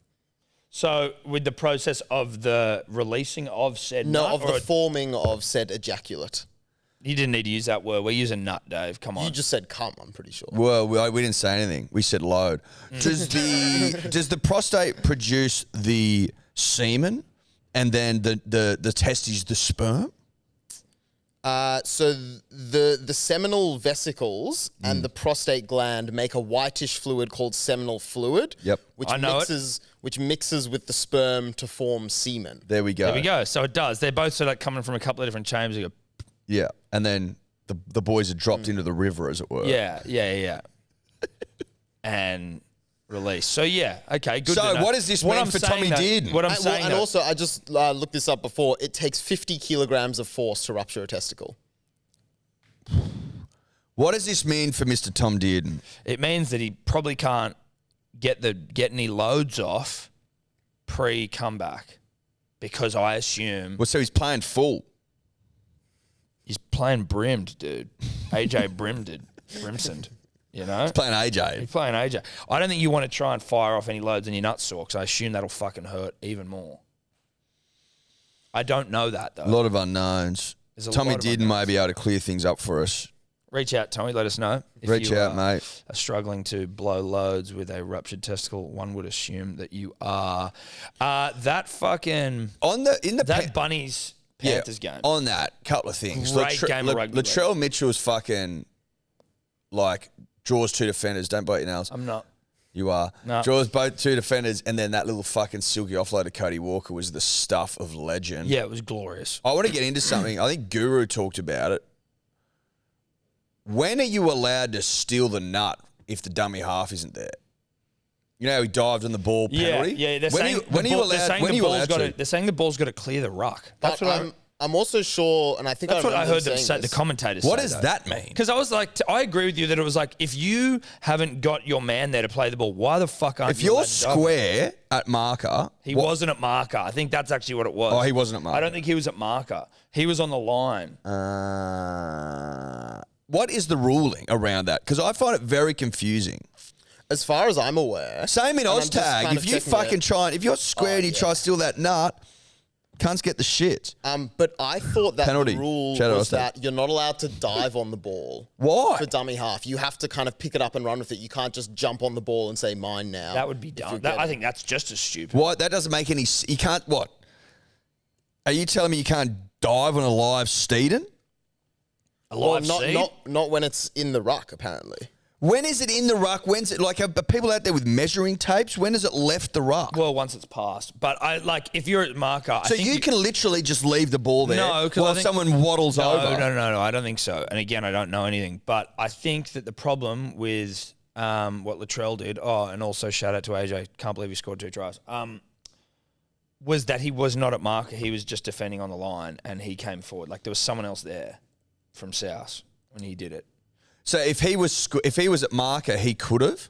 So with the process of the releasing of said nut? No, of the forming of said ejaculate. You didn't need to use that word. We're using nut, Dave. Come on. You just said cum, I'm pretty sure. Well, we didn't say anything. We said load. Does the prostate produce the semen and then the testes the sperm? So the seminal vesicles and the prostate gland make a whitish fluid called seminal fluid. Yep. Which mixes with the sperm to form semen. There we go. There we go. So it does. They're both sort of like coming from a couple of different chambers. You go, yeah. And then the boys are dropped into the river, as it were. Yeah. And release. So yeah, okay, good. So what does this mean for Tommy Dearden? What I'm saying, and also I just looked this up before. It takes 50 kilograms of force to rupture a testicle. What does this mean for Mr. Tom Dearden? It means that he probably can't get any loads off pre-comeback because I assume. Well, so he's playing full. He's playing brimmed, dude. AJ Brimson. You know? He's playing AJ. He's playing AJ. I don't think you want to try and fire off any loads in your nutsaw because I assume that'll fucking hurt even more. I don't know that, though. A lot of unknowns. Tommy Dearden may be able to clear things up for us. Reach out, Tommy. Let us know. If Reach out, mate. Are struggling to blow loads with a ruptured testicle, one would assume that you are. That fucking... That Bunnies... Panthers game. On that, couple of things. Great game of rugby. Latrell Mitchell's fucking, draws two defenders. Don't bite your nails. I'm not. You are. No. Draws both two defenders, and then that little fucking silky offload of Cody Walker was the stuff of legend. Yeah, it was glorious. I want to get into something. I think Guru talked about it. When are you allowed to steal the nut if the dummy half isn't there? You know how he dived on the ball penalty? Yeah. They're saying the ball's got to clear the ruck. That's what I'm also sure, and I think that's what I heard the commentators say. What does that mean? Because I was like, I agree with you that it was like, if you haven't got your man there to play the ball, why the fuck aren't you? If you're square at marker... He wasn't at marker. I think that's actually what it was. Oh, he wasn't at marker. I don't think he was at marker. He was on the line. What is the ruling around that? Because I find it very confusing. As far as I'm aware. Same in Oztag. If you fucking if you're square and you try to steal that nut, cunts get the shit. But I thought that penalty. The rule was that you're not allowed to dive on the ball. Why? For dummy half. You have to kind of pick it up and run with it. You can't just jump on the ball and say mine now. That would be dumb. I think that's just as stupid. What? That doesn't make any... You can't... What? Are you telling me you can't dive on a live Steeden? Not when it's in the ruck, apparently. When is it in the ruck? When's it are people out there with measuring tapes? When has it left the ruck? Well, once it's passed. But if you're at marker, so you can literally just leave the ball there. No, because someone waddles over. No, I don't think so. And again, I don't know anything. But I think that the problem with what Latrell did, and also shout out to AJ, can't believe he scored 2 tries, was that he was not at marker. He was just defending on the line, and he came forward. Like there was someone else there from South when he did it. So if he was at marker, he could have.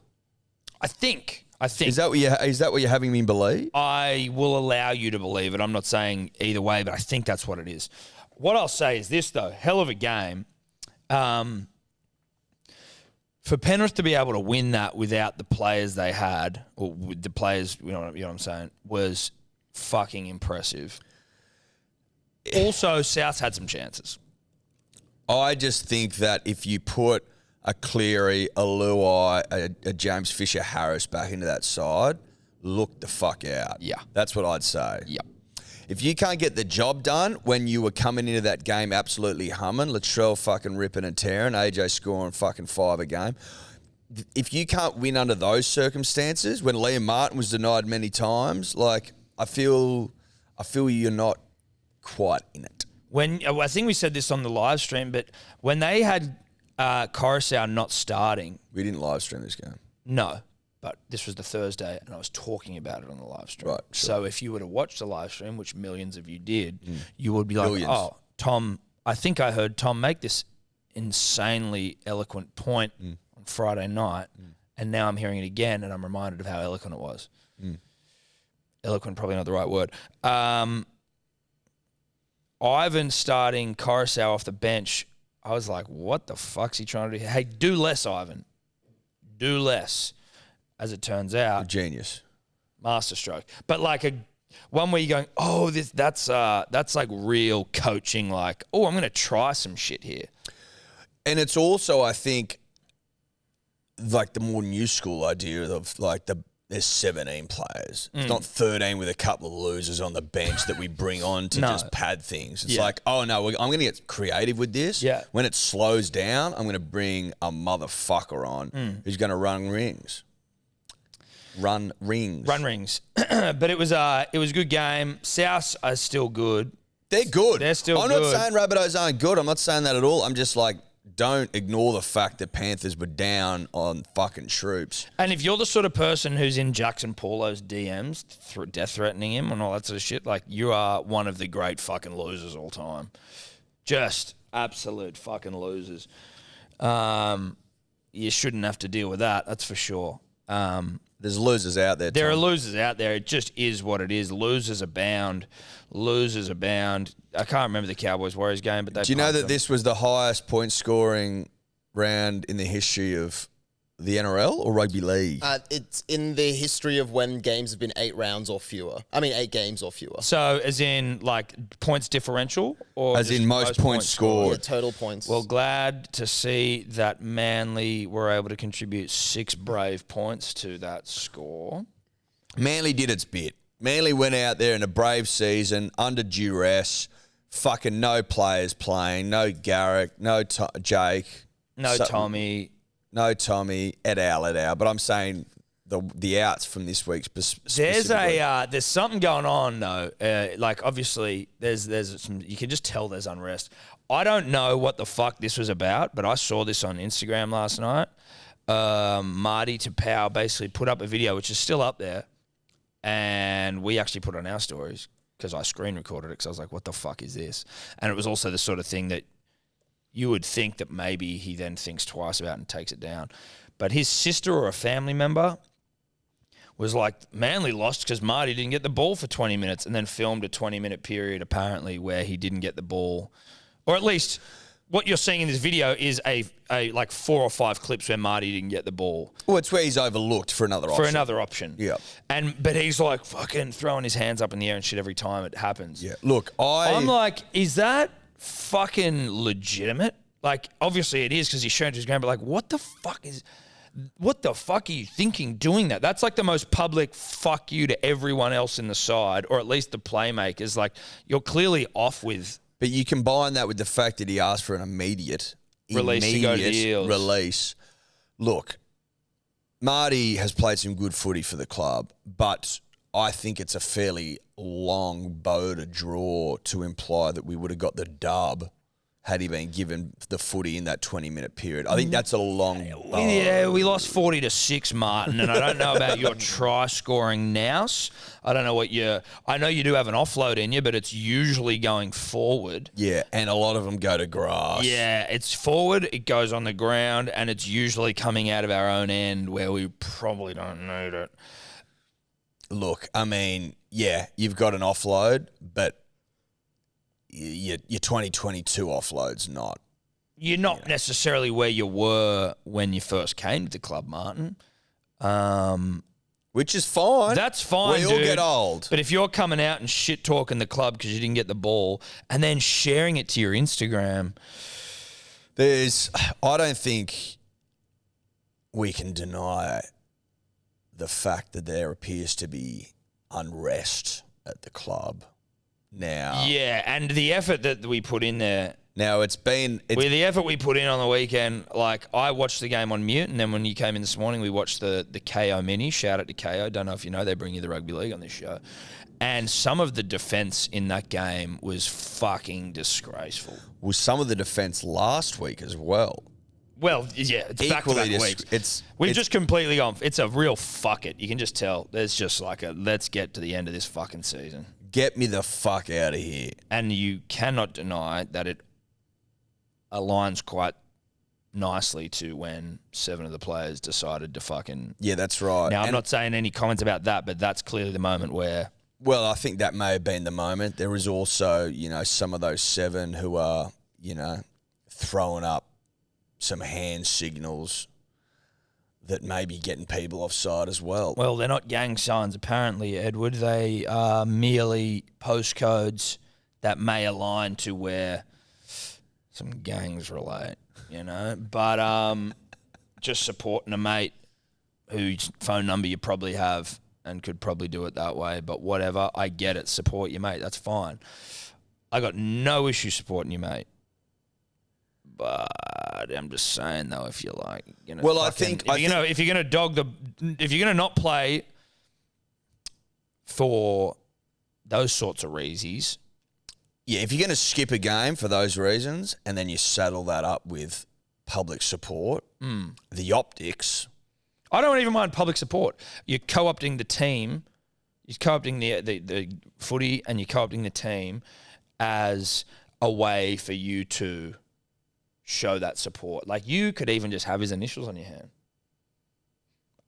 I think. Is that what you're having me believe? I will allow you to believe it. I'm not saying either way, but I think that's what it is. What I'll say is this though: hell of a game. For Penrith to be able to win that without the players they had, or with the players, you know what I'm saying, was fucking impressive. Also, South's had some chances. I just think that if you put a Cleary, a Luai, a James Fisher-Harris back into that side, look the fuck out. Yeah. That's what I'd say. Yeah. If you can't get the job done when you were coming into that game absolutely humming, Latrell fucking ripping and tearing, AJ scoring fucking 5 a game, if you can't win under those circumstances, when Liam Martin was denied many times, like, I feel you're not quite in it. I think we said this on the live stream, but when they had Coruscant not starting. We didn't live stream this game. No, but this was the Thursday, and I was talking about it on the live stream. Right, sure. So if you were to watch the live stream, which millions of you did, you would be like, Millions. oh, Tom, I think I heard Tom make this insanely eloquent point on Friday night, and now I'm hearing it again, and I'm reminded of how eloquent it was. Eloquent, probably not the right word. Ivan starting Coruscant off the bench, I was like, what the fuck's he trying to do? Hey, do less, Ivan. Do less. As it turns out, Genius. masterstroke. But like one where you're going, oh, that's like real coaching. Like, oh, I'm going to try some shit here. And it's also, I think, like the more new school idea of like there's 17 players. It's not 13 with a couple of losers on the bench that we bring on to just pad things. It's like, oh no, I'm going to get creative with this. Yeah. When it slows down, I'm going to bring a motherfucker on who's going to run rings. Run rings. But it was a good game. South are still good. They're good. They're still I'm good. not saying Rabbitohs aren't good. I'm not saying that at all. I'm just like, don't ignore the fact that Panthers were down on fucking troops. And if you're the sort of person who's in Jackson Paulo's DMs, death threatening him and all that sort of shit, like, you are one of the great fucking losers all time. Just absolute fucking losers. You shouldn't have to deal with that, that's for sure. There's losers out there. There Tom. are losers out there. It just is what it is. Losers abound. Losers abound. I can't remember the Cowboys-Warriors game, but they. Do you know that them. this was the highest point scoring round in the history of the NRL or Rugby League? It's in the history of when games have been 8 rounds or fewer. I mean, 8 games or fewer. So, as in, like, points differential? Or As in most points scored. Yeah, total points. Well, glad to see that Manly were able to contribute 6 brave points to that score. Manly did its bit. Manly went out there in a brave season, under duress, fucking no players playing, no Garrick, no Jake. No Tommy. No Tommy, et al. But I'm saying the outs from this week's specifically. There's something going on though. Like, obviously there's some, you can just tell there's unrest. I don't know what the fuck this was about, but I saw this on Instagram last night. Marty Tapau basically put up a video, which is still up there, and we actually put it on our stories because I screen recorded it because I was like, what the fuck is this? And it was also the sort of thing that you would think that maybe he then thinks twice about and takes it down. But his sister or a family member was like, Manly lost because Marty didn't get the ball for 20 minutes, and then filmed a 20-minute period apparently where he didn't get the ball. Or at least what you're seeing in this video is a like 4 or 5 clips where Marty didn't get the ball. Well, it's where he's overlooked for another option. Yeah. But he's like fucking throwing his hands up in the air and shit every time it happens. Yeah. Look, I'm like, is that fucking legitimate? Like, obviously it is because he's shown to his game, but like, what the fuck are you thinking doing that? That's like the most public fuck you to everyone else in the side, or at least the playmakers. Like, you're clearly off with. But you combine that with the fact that he asked for an immediate release to go to the Eels. Release. Look, Marty has played some good footy for the club, but I think it's a fairly long bow to draw to imply that we would have got the dub had he been given the footy in that 20-minute period. I think that's a long bow. Yeah, we lost 40-6, Martin, and I don't know about your try-scoring nous. I don't know I know you do have an offload in you, but it's usually going forward. Yeah, and a lot of them go to grass. Yeah, it's forward, it goes on the ground, and it's usually coming out of our own end where we probably don't need it. Look, I mean, yeah, you've got an offload, but your 2022 offload's not. You're not necessarily where you were when you first came to the club, Martin. Which is fine. That's fine, We all get old. But if you're coming out and shit-talking the club because you didn't get the ball and then sharing it to your Instagram. I don't think we can deny the fact that there appears to be unrest at the club now. Yeah, and the effort that we put in there. Now With the effort we put in on the weekend, like I watched the game on mute, and then when you came in this morning, we watched the KO mini. Shout out to KO. Don't know if you know, they bring you the Rugby League on this show. And some of the defence in that game was fucking disgraceful. Was some of the defence last week as well. Well, yeah, it's back-to-back weeks. We've just completely gone. It's a real fuck it. You can just tell. There's just like a let's get to the end of this fucking season. Get me the fuck out of here. And you cannot deny that it aligns quite nicely to when 7 of the players decided to fucking... Yeah, that's right. Now, I'm not saying any comments about that, but that's clearly the moment where... Well, I think that may have been the moment. There is also, some of those 7 who are, throwing up some hand signals that may be getting people offside as well. Well, they're not gang signs, apparently, Edward. They are merely postcodes that may align to where some gangs relate, But just supporting a mate whose phone number you probably have and could probably do it that way. But whatever, I get it. Support your mate. That's fine. I got no issue supporting your mate. But I'm just saying though, if you're like, if you're gonna not play for those sorts of reasons, yeah, if you're gonna skip a game for those reasons, and then you saddle that up with public support, the optics. I don't even mind public support. You're co-opting the team, you're co-opting the footy, and you're co-opting the team as a way for you to show that support. Like, you could even just have his initials on your hand.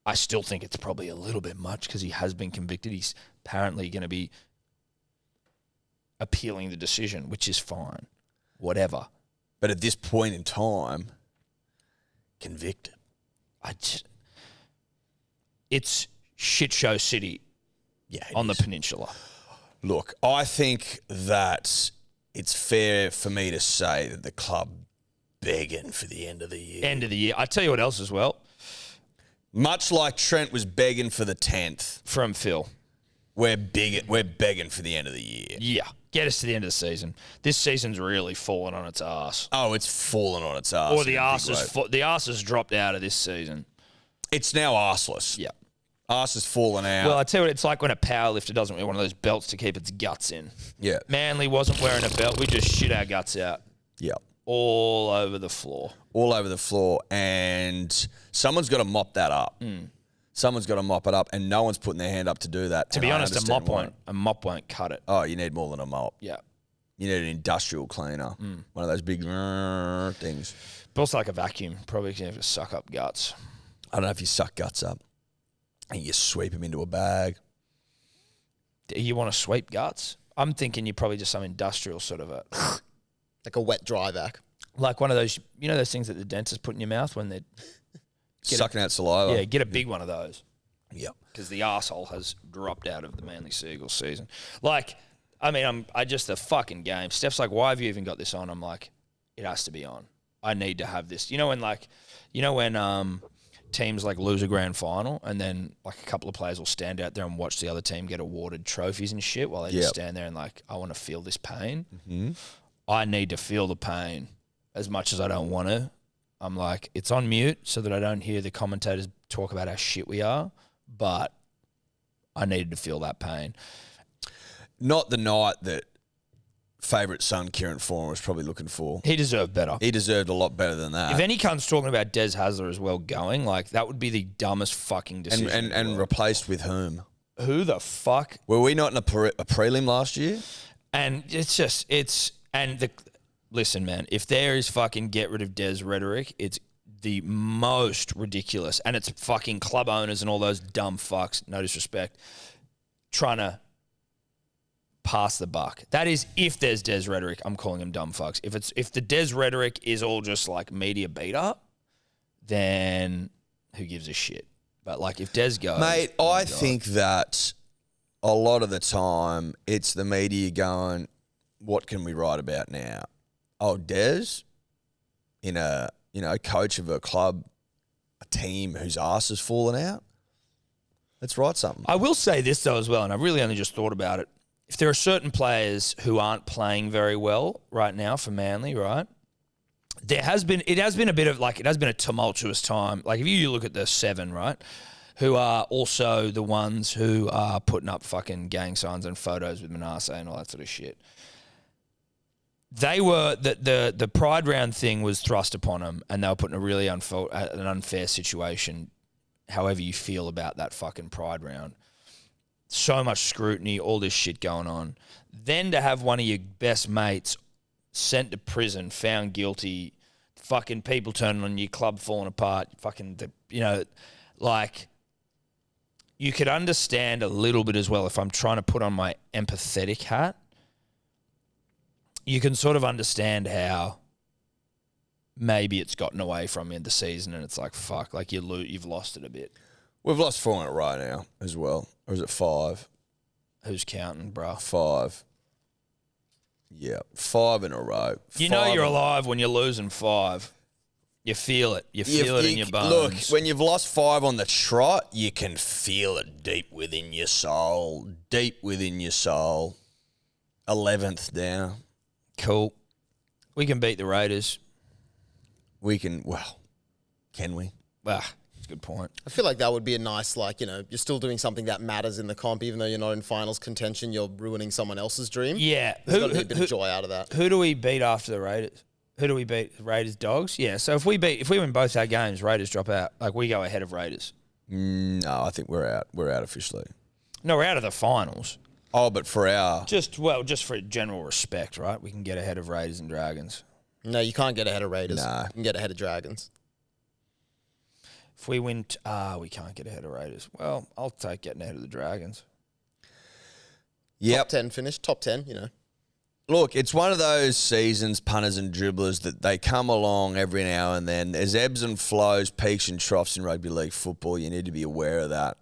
I still think it's probably a little bit much because he has been convicted. He's apparently going to be appealing the decision, which is fine. Whatever. But at this point in time, convicted. It's shit show city on the peninsula. Look, I think that it's fair for me to say that the club begging for the end of the year. End of the year. I tell you what else as well. Much like Trent was begging for the 10th. From Phil. We're begging for the end of the year. Yeah. Get us to the end of the season. This season's really fallen on its ass. Oh, it's fallen on its ass. Or the arse has dropped out of this season. It's now arseless. Yeah. Arse has fallen out. Well, I tell you what, it's like when a powerlifter doesn't wear one of those belts to keep its guts in. Yeah. Manly wasn't wearing a belt. We just shit our guts out. Yeah. All over the floor. All over the floor. And someone's got to mop that up. Someone's got to mop it up, and no one's putting their hand up to do that. To be honest, a mop won't cut it. Oh, you need more than a mop. Yeah. You need an industrial cleaner. One of those big things. But also like a vacuum. Probably can have to suck up guts. I don't know if you suck guts up and you sweep them into a bag. Do you want to sweep guts? I'm thinking you're probably just some industrial sort of like a wet dry vac. Like one of those, those things that the dentists put in your mouth when they're sucking out saliva. Yeah, get a big one of those. Yep. Because the arsehole has dropped out of the Manly Seagulls season. Like, I just the fucking game. Steph's like, why have you even got this on? I'm like, it has to be on. I need to have this. When teams like lose a grand final and then like a couple of players will stand out there and watch the other team get awarded trophies and shit while they just stand there and like, I want to feel this pain. Mm-hmm. I need to feel the pain as much as I don't want to. I'm like, it's on mute so that I don't hear the commentators talk about how shit we are, but I needed to feel that pain. Not the night that favourite son Kieran Foran was probably looking for. He deserved better. He deserved a lot better than that. If any cunt's talking about Des Hasler as well going, like, that would be the dumbest fucking decision. And replaced with whom? Who the fuck? Were we not in a prelim last year? And listen, man, if there is fucking get rid of Des rhetoric, it's the most ridiculous. And it's fucking club owners and all those dumb fucks, no disrespect, trying to pass the buck. That is, if there's Des rhetoric, I'm calling them dumb fucks. If the Des rhetoric is all just like media beat up, then who gives a shit? But like if Des goes, mate, I think that a lot of the time it's the media going, what can we write about now? Oh, Des, in a coach of a club, a team whose ass has fallen out. Let's write something. I will say this, though, as well, and I really only just thought about it. If there are certain players who aren't playing very well right now for Manly, right, it has been a bit of, like, it has been a tumultuous time. Like, if you look at the 7, right, who are also the ones who are putting up fucking gang signs and photos with Manasseh and all that sort of shit. They were, the Pride round thing was thrust upon them, and they were put in a really an unfair situation, however you feel about that fucking Pride round. So much scrutiny, all this shit going on. Then to have one of your best mates sent to prison, found guilty, fucking people turning on you, club falling apart, fucking, like, you could understand a little bit as well if I'm trying to put on my empathetic hat. You can sort of understand how maybe it's gotten away from you in the season and it's like, fuck, like you've lost it a bit. We've lost 4 in a row now as well. Or is it 5? Who's counting, bro? 5. Yeah, 5 in a row. You know you're alive when you're losing 5. You feel it. You feel it in your bones. Look, when you've lost 5 on the trot, you can feel it deep within your soul. Deep within your soul. 11th down. Cool. We can beat the Raiders. We can, well, can we? That's a good point. I feel like that would be a nice, like, you're still doing something that matters in the comp, even though you're not in finals contention, you're ruining someone else's dream. Yeah. There's got to be a bit of joy out of that. Who do we beat after the Raiders? Who do we beat? Raiders, Dogs? Yeah, so if we win both our games, Raiders drop out. Like, we go ahead of Raiders. No, I think we're out. We're out officially. No, we're out of the finals. Oh, but for our... Just for general respect, right? We can get ahead of Raiders and Dragons. No, you can't get ahead of Raiders. Nah. You can get ahead of Dragons. If we win... we can't get ahead of Raiders. Well, I'll take getting ahead of the Dragons. Yep. Top 10 finish. Top 10, Look, it's one of those seasons, punters and dribblers, that they come along every now and then. There's ebbs and flows, peaks and troughs in rugby league football. You need to be aware of that.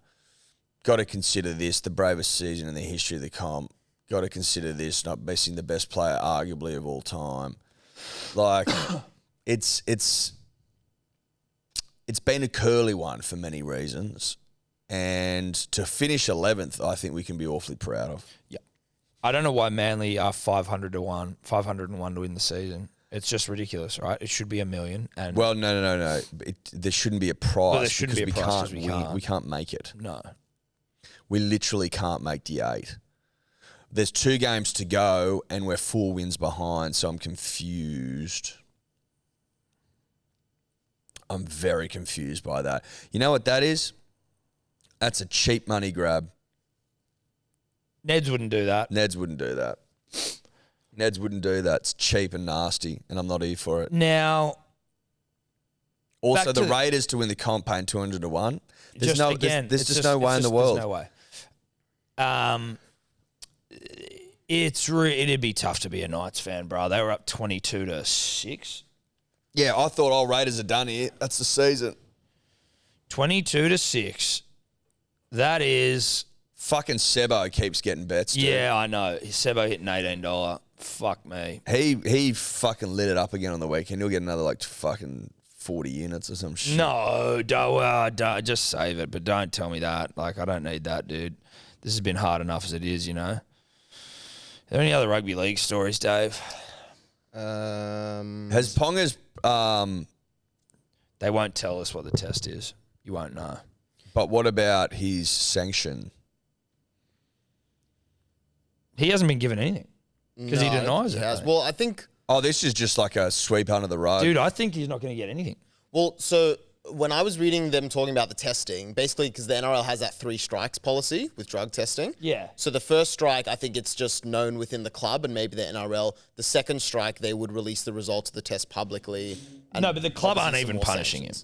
Got to consider this, the bravest season in the history of the comp. Got to consider this, not missing the best player arguably of all time. Like, it's been a curly one for many reasons. And to finish 11th, I think we can be awfully proud of. Yeah. I don't know why Manly are 501 to win the season. It's just ridiculous, right? It should be $1 million. And well, no. There shouldn't be a prize. Well, there shouldn't be a prize because we can't make it. No. We literally can't make the 8. There's 2 games to go, and we're 4 wins behind, so I'm confused. I'm very confused by that. You know what that is? That's a cheap money grab. Neds wouldn't do that. Neds wouldn't do that. Neds wouldn't do that. It's cheap and nasty, and I'm not here for it. Now, also, the Raiders to win the comp paying 200 to 1. There's just no way in the world. There's no way. It'd be tough to be a Knights fan, bro. They were up 22-6. Yeah, I thought Raiders are done here. That's the season. 22-6. That is... Fucking Sebo keeps getting bets, dude. Yeah, I know. Sebo hit an $18. Fuck me. He fucking lit it up again on the weekend. He'll get another fucking 40 units or some shit. No, don't, just save it, but don't tell me that. Like, I don't need that, dude. This has been hard enough as it is, Are there any other rugby league stories, Dave? Has Ponga's... They won't tell us what the test is. You won't know. But what about his sanction? He hasn't been given anything because he denies it. Has. Well, I think... Oh, this is just like a sweep under the rug. Dude, I think he's not going to get anything. Well, so when I was reading them talking about the testing, basically because the NRL has that 3 strikes policy with drug testing. Yeah. So the first strike, I think it's just known within the club and maybe the NRL. The second strike, they would release the results of the test publicly. No, but the club aren't even punishing him.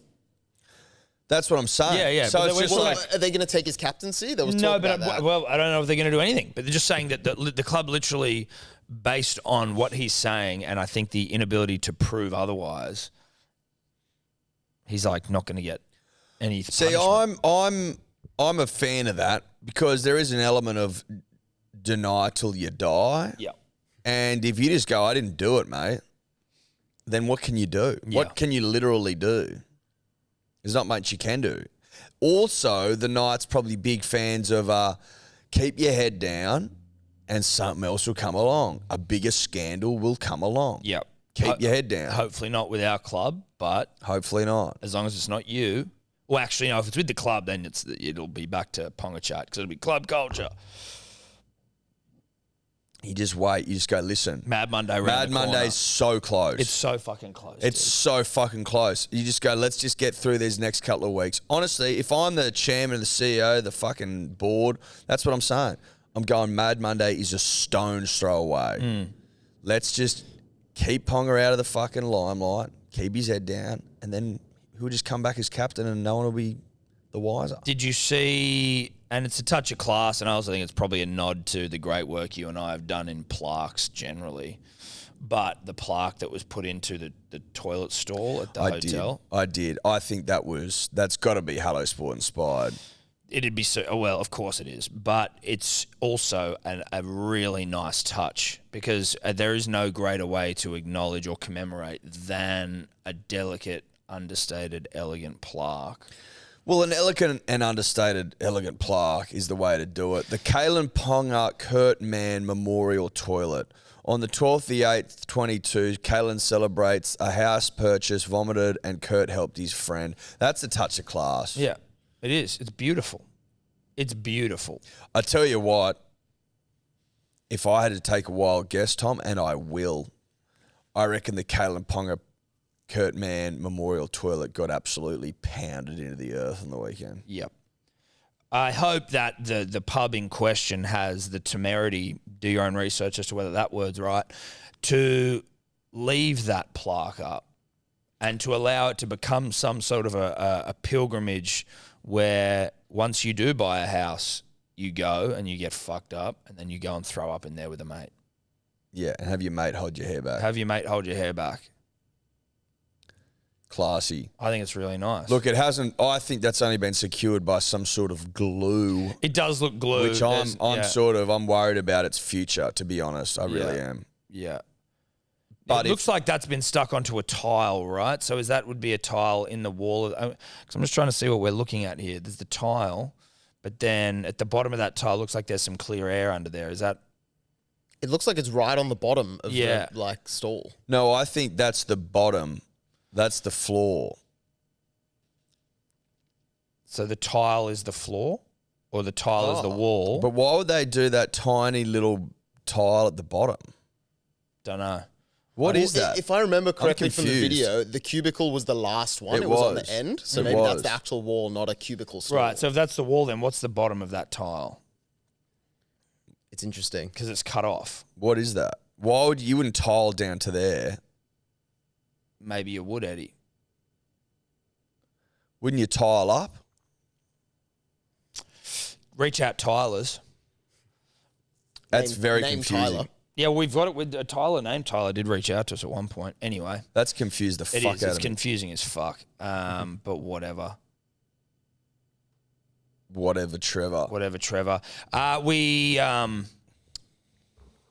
That's what I'm saying. Yeah. So it's just are they going to take his captaincy? There was talk about that. Well, I don't know if they're going to do anything. But they're just saying that the club literally, based on what he's saying, and I think the inability to prove otherwise, he's not going to get any. See, punishment. I'm a fan of that because there is an element of deny till you die. Yeah. And if you just go, I didn't do it, mate, then what can you do? Yeah. What can you literally do? There's not much you can do. Also, the Knights probably big fans of keep your head down and something else will come along. A bigger scandal will come along. Yep. Keep your head down. Hopefully not with our club, but Hopefully not. as long as it's not you. Well, actually, no, if it's with the club, then it'll be back to Ponga chat because it'll be club culture. You just wait. You just go, listen. Mad Monday Mad Monday's so close. It's so fucking close. It's so fucking close. You just go, let's just get through these next couple of weeks. Honestly, if I'm the chairman, the CEO, the fucking board, that's what I'm saying. I'm going Mad Monday is a stone's throw away. Let's just keep Ponga out of the fucking limelight, keep his head down, and then he'll just come back as captain and no one will be the wiser. Did you see, and it's a touch of class, and I also think it's probably a nod to the great work you and I have done in plaques generally, but the plaque that was put into the toilet stall at the hotel. I did. I think that's got to be Hello Sport inspired. It'd be so, well, of course it is, but it's also a really nice touch because there is no greater way to acknowledge or commemorate than a delicate, understated, elegant plaque. Well, an elegant and understated elegant plaque is the way to do it. The Kalen Ponga Kurt Mann Memorial Toilet. On the 12th of the 8th, 22, Kalen celebrates a house purchase, vomited, and Kurt helped his friend. That's a touch of class. Yeah, it is. It's beautiful. It's beautiful. I tell you what, if I had to take a wild guess, Tom, and I will, I reckon the Kalen Ponga Kurt Mann Memorial Toilet got absolutely pounded into the earth on the weekend. Yep. I hope that the pub in question has the temerity, do your own research as to whether that word's right, to leave that plaque up and to allow it to become some sort of a pilgrimage where once you do buy a house, you go and you get fucked up and then you go and throw up in there with a mate. Yeah, and have your mate hold your hair back. Have your mate hold your hair back. Classy. I think it's really nice. Look, it hasn't. I think that's only been secured by some sort of glue. It does look glued. Which I'm worried about its future, to be honest. I really am. Yeah. But it looks like that's been stuck onto a tile, right? So would be a tile in the wall? Because I'm just trying to see what we're looking at here. There's the tile, but then at the bottom of that tile looks like there's some clear air under there. Is that? It looks like it's right on the bottom of the stall. No, I think that's the bottom. That's the floor. So the tile is the floor, or the tile is the wall? But why would they do that tiny little tile at the bottom? Don't know. What is that? If I remember correctly from the video, the cubicle was the last one. It was on the end. So maybe that's the actual wall, not a cubicle stall. Right, so if that's the wall, then what's the bottom of that tile? It's interesting. Because it's cut off. What is that? Why would you wouldn't tile down to there? Maybe you would, Eddie. Wouldn't you tile up? Reach out tilers. That's very confusing. Tyler. Yeah, we've got it with a Tyler named Tyler did reach out to us at one point. Anyway. That's confused the fuck out of me. It's confusing as fuck. But whatever. Whatever, Trevor.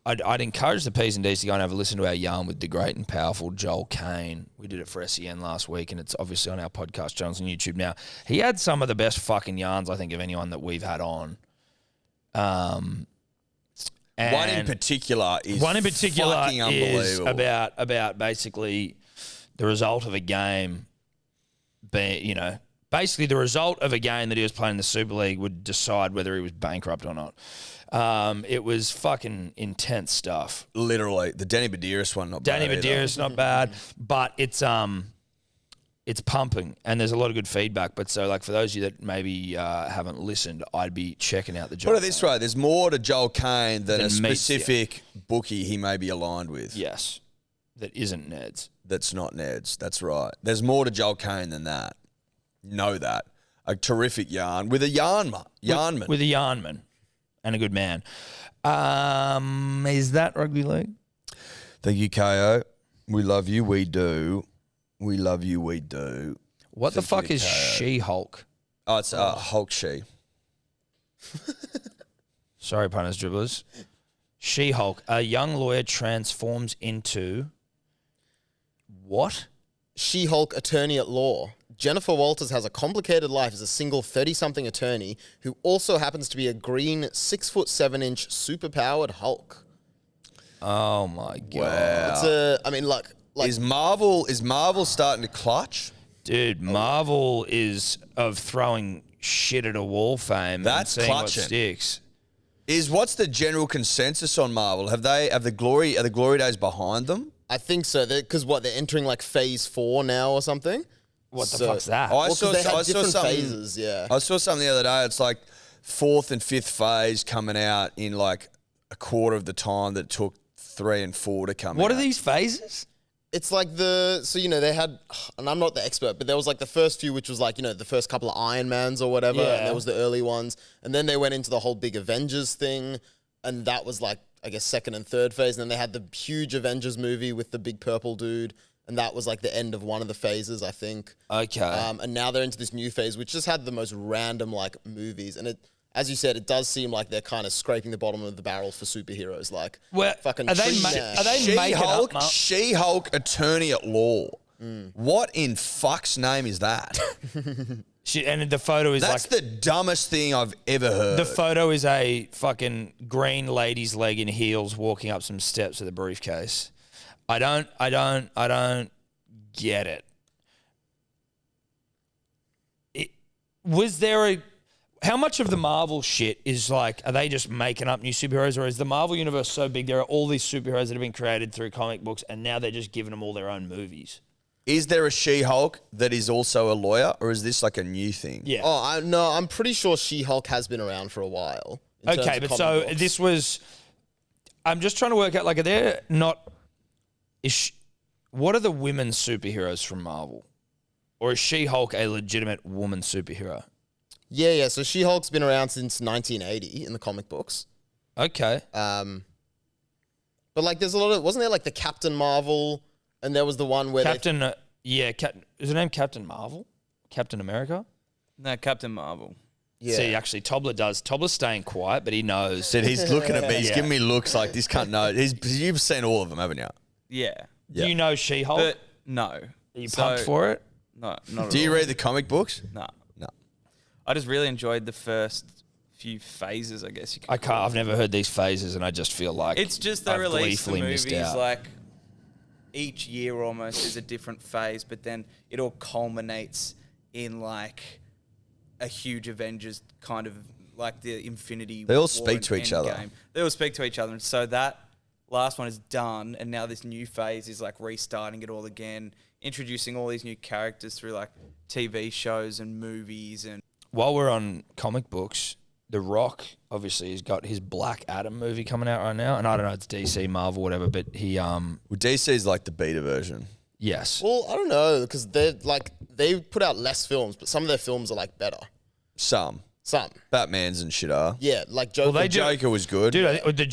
I'd encourage the P's and D's to go and have a listen to our yarn with the great and powerful Joel Kane. We did it for SEN last week, and it's obviously on our podcast channels on YouTube now. He had some of the best fucking yarns, I think, of anyone that we've had on. One in particular is fucking unbelievable. About basically the result of a game being, basically the result of a game that he was playing in the Super League would decide whether he was bankrupt or not. It was fucking intense stuff. Literally. The Danny Badiris one, not bad. Danny Badiris, not bad, but it's pumping and there's a lot of good feedback. But so, like, for those of you that maybe haven't listened, I'd be checking out the Joel. Put it this way, there's more to Joel Kane than a specific bookie he may be aligned with. Yes. That isn't Ned's. That's not Ned's. That's right. There's more to Joel Kane than that. Know that. A terrific yarn with a yarnman. With a yarnman. And a good man. Is that Rugby League? Thank you, KO. We love you. We do. We love you. We do. What the fuck is She-Hulk? Oh, it's Hulk She. Sorry, punters, dribblers. She-Hulk. A young lawyer transforms into what? She-Hulk attorney at law. Jennifer Walters has a complicated life as a single 30-something attorney who also happens to be a green 6'7" superpowered Hulk. Oh my god! Wow. It's a, I mean, like Is Marvel starting to clutch? Dude, Marvel is of throwing shit at a wall fame. That's and seeing clutching. what sticks. What's the general consensus on Marvel? Are the glory days behind them? I think so. Because they're entering like phase 4 now or something. What the fuck's that? I They had different something, phases. Yeah. I saw something the other day. It's like 4th and 5th phase coming out in like a quarter of the time that it took 3 and 4 to come out. What are these phases? It's like they had, and I'm not the expert, but there was like the first few, which was like, the first couple of Iron Mans or whatever, Yeah. and there was the early ones. And then they went into the whole big Avengers thing, and that was like, I guess, 2nd and 3rd phase. And then they had the huge Avengers movie with the big purple dude, and that was like the end of one of the phases, I think. Okay. And now they're into this new phase, which just had the most random like movies. And it, as you said, it does seem like they're kind of scraping the bottom of the barrel for superheroes. Like, fucking are they making up, Mark? She-Hulk attorney at law. What in fuck's name is that? And the photo is That's like the dumbest thing I've ever heard. the photo is a fucking green lady's leg in heels walking up some steps with a briefcase. I don't get it. Was there a how much of the Marvel shit is like, are they just making up new superheroes, or is the Marvel universe so big there are all these superheroes that have been created through comic books and now they're just giving them all their own movies? Is there a She-Hulk that is also a lawyer, or is this like a new thing? Yeah. Oh, no, I'm pretty sure She-Hulk has been around for a while. in terms Okay, of but comic so books. this was, I'm just trying to work out, like, are there not, what are the women superheroes from Marvel? Or is She-Hulk a legitimate woman superhero? Yeah. So She-Hulk's been around since 1980 in the comic books. Okay. But like, there's a lot of, wasn't there like the Captain Marvel, and there was the one where Captain, is her name Captain Marvel? Captain America? No, Captain Marvel. Yeah. See, actually, Tobler's staying quiet, but he knows. Dude, he's looking at me. He's Yeah. giving me looks like this cunt knows. You've seen all of them, haven't you? Yeah. Yeah. Do you know She-Hulk? But no. Are you pumped for it? No, not at Do you all. read the comic books? No. No. I just really enjoyed the first few phases, I guess you could call I've never heard these phases, and I just feel like It's just they I've release the gleefully missed movies out. like each year almost is a different phase, but then it all culminates in like a huge Avengers kind of like the Infinity They all War speak and to each other. Endgame. They all speak to each other, and so that last one is done, and now this new phase is like restarting it all again, introducing all these new characters through like TV shows and movies. And While we're on comic books, The Rock obviously has got his Black Adam movie coming out right now, and I don't know, it's DC, Marvel, whatever, but he Well, DC's like the beta version. yes. Well, I don't know, because they put out less films, but some of their films are like better. Some. Some. Batman's and shit are. Yeah, like Joker. Well, they do- Joker was good. Dude, the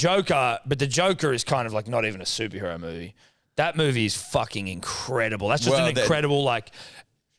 Joker is kind of like not even a superhero movie. That movie is fucking incredible. That's just Well, an incredible like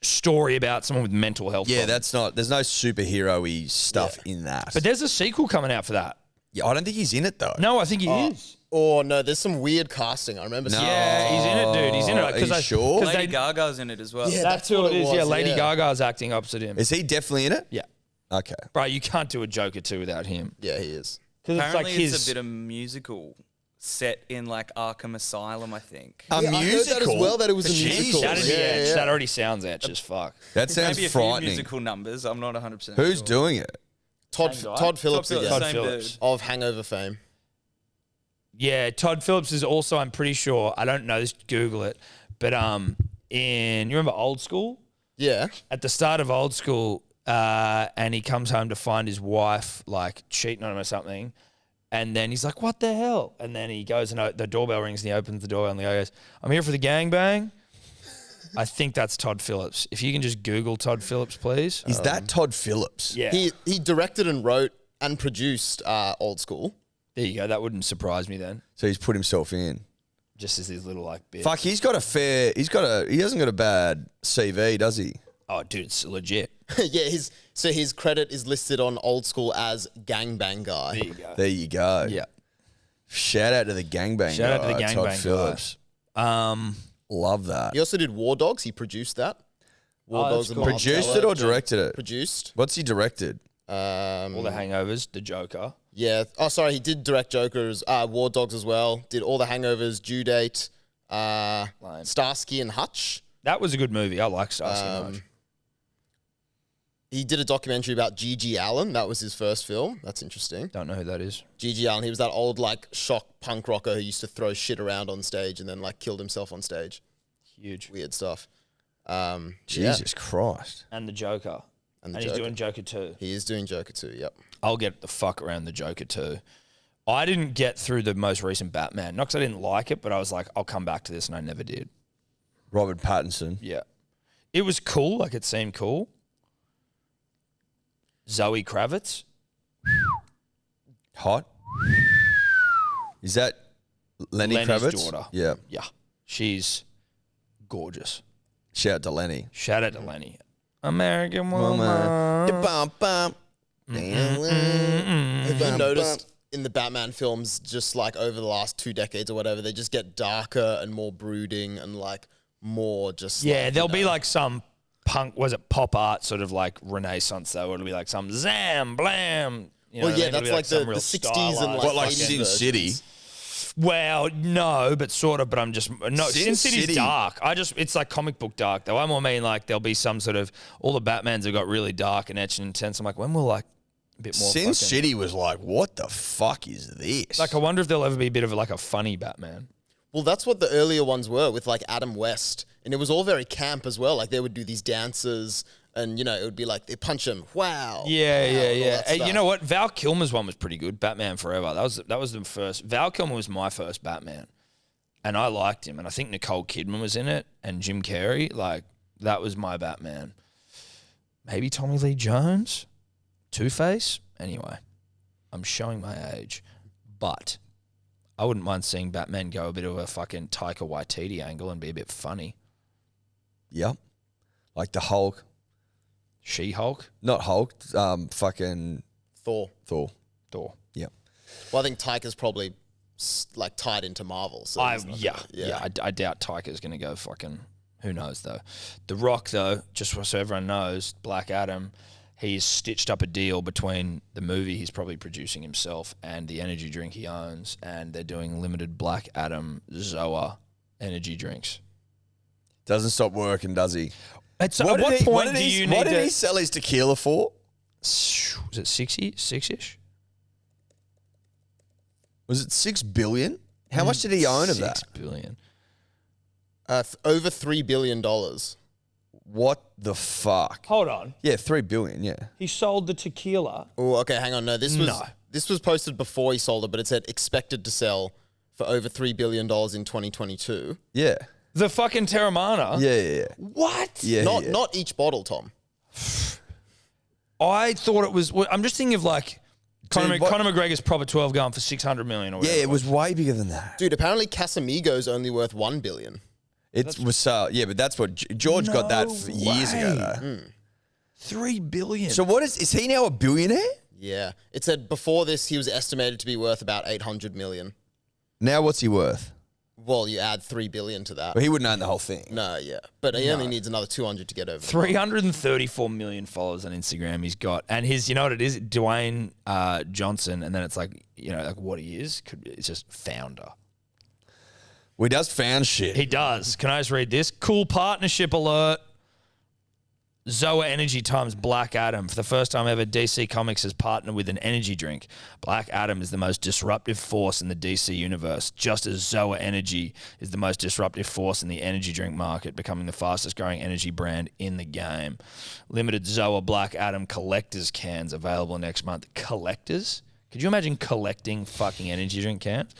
story about someone with mental health. Yeah, problems. there's no superhero-y stuff in that. But there's a sequel coming out for that. yeah, I don't think he's in it though. No, I think he is. Oh, no, there's some weird casting. I remember seeing Yeah, he's in it, dude. He's in it. Are you sure? Because Lady Gaga's in it as well. Yeah, that's that's who what it it is. Yeah, was, Lady yeah. Gaga's acting opposite him. Is he definitely in it? Yeah. Okay. Bro, you can't do a Joker 2 without him. Yeah, he is. Because it's Apparently like it's his... a bit of musical set in like Arkham Asylum, I think. A Yeah, I heard musical. that as well, that it was a Jesus. musical. That'd be Yeah, edge. yeah. That already sounds edge as fuck. That sounds Maybe a frightening. few musical numbers. I'm not 100%. Who's sure. doing it? Todd Same guy. Phillips Phillips, again. Todd same Phillips. dude. Of Hangover fame. Yeah, Todd Phillips is also, I'm pretty sure, I don't know this, Google it, but you remember Old School? Yeah. At the start of Old School, and he comes home to find his wife like cheating on him or something, and then he's like, what the hell? And then he goes and the doorbell rings and he opens the door and the guy goes, I'm here for the gangbang. I think that's Todd Phillips. If you can just Google Todd Phillips, please. Is that Todd Phillips? Yeah. He directed and wrote and produced Old School. There you go. That wouldn't surprise me then. So he's put himself in. Just as his little like bit. Fuck, he hasn't got a bad CV, does he? Oh, dude, it's legit. Yeah, his credit is listed on Old School as Gangbang Guy. There you go. There you go. Yeah. Shout out to the gangbang Shout out to the guy, gangbang Todd guy. Phillips. Love that. He also did War Dogs. He produced that. War Dogs and Produced it or directed it? Produced. What's he directed? All the Hangovers, the Joker. Yeah. Oh, sorry. He did direct Joker's War Dogs as well. Did all the Hangovers, Due Date, Starsky and Hutch. That was a good movie. I like Starsky and Hutch. He did a documentary about G.G. Allen. That was his first film. That's interesting. Don't know who that is. G.G. Allen. He was that old like shock punk rocker who used to throw shit around on stage and then like killed himself on stage. Huge. Weird stuff. Jesus Christ. And the Joker. And the he's Joker. doing Joker 2. He is doing Joker 2, yep. I'll get the fuck around the Joker 2. I didn't get through the most recent Batman. Not because I didn't like it, but I was like, I'll come back to this, and I never did. Robert Pattinson. Yeah. It was cool. Like, it seemed cool. Zoe Kravitz. Hot. Is that Lenny Lenny's Kravitz? daughter. Yeah. Yeah. She's gorgeous. Shout out to Lenny. Shout out to Lenny. American woman. Have you noticed in the Batman films, just like over the last 2 decades or whatever, they just get darker and more brooding and like more just like, There'll be like some punk, was it pop art sort of like Renaissance though? It'll be like some zam, blam. You know well, yeah, It'll that's be like the some real 60s and stylized like, like 80s Sin versions. City? Well, no, but sort of. But I'm just no. Sin Sin City's City. dark. It's like comic book dark though. I more mean like there'll be some sort of all the Batmans have got really dark and etched and intense. I'm like, when will like a bit more? Sin fucking, City was like, what the fuck is this? Like, I wonder if there'll ever be a bit of like a funny Batman. Well, that's what the earlier ones were with like Adam West. And it was all very camp as well. Like they would do these dances and, you know, it would be like they punch him. Wow. Yeah. and all that Hey, stuff. you know what? Val Kilmer's one was pretty good. Batman Forever. That was the first. Val Kilmer was my first Batman. And I liked him. And I think Nicole Kidman was in it and Jim Carrey. Like, that was my Batman. Maybe Tommy Lee Jones? Two-Face? Anyway, I'm showing my age. But I wouldn't mind seeing Batman go a bit of a fucking Taika Waititi angle and be a bit funny. Yep. Like the Hulk. She-Hulk? Not Hulk. Fucking Thor. Thor. Thor. Yep. Well, I think Taika's probably like tied into Marvel. So I there's nothing- I doubt Taika's going to go fucking. Who knows though? The Rock though, just so everyone knows, Black Adam, he's stitched up a deal between the movie he's probably producing himself and the energy drink he owns, and they're doing limited Black Adam Zoa energy drinks. Doesn't stop working, does he? At what point do you need What to? did he sell his tequila for? Was it 6-ish? Was it 6 billion? How much did he own of that? 6 billion. Over $3 billion. What the fuck? Hold on. Yeah, 3 billion, yeah. He sold the tequila. Oh, okay, hang on. No, this was posted before he sold it, but it said expected to sell for over $3 billion in 2022. Yeah. The fucking Terramana. Yeah. What? Yeah. Not each bottle, Tom. I thought it was. I'm just thinking of like Conor what- McGregor's Proper 12 going for 600 million or Yeah, whatever. it was way bigger than that. Dude, apparently Casamigos only worth $1 billion. It was yeah, but that's what George got that years ago though. 3 billion. So what is he now a billionaire? Yeah. It said before this he was estimated to be worth about 800 million. Now what's he worth? Well, you add 3 billion to that. Well, he wouldn't own the whole thing. No, yeah. But he only needs another 200 to get over. 334 million followers on Instagram he's got. And his, you know what it is? Dwayne Johnson. And then it's like, you know, like what he is. It's just founder. Well, he does found shit. He does. Can I just read this? Cool partnership alert. Zoa Energy times Black Adam. For the first time ever, DC Comics has partnered with an energy drink. Black Adam is the most disruptive force in the DC universe, just as Zoa Energy is the most disruptive force in the energy drink market, becoming the fastest growing energy brand in the game. Limited Zoa Black Adam collectors cans available next month. Collectors? Could you imagine collecting fucking energy drink cans?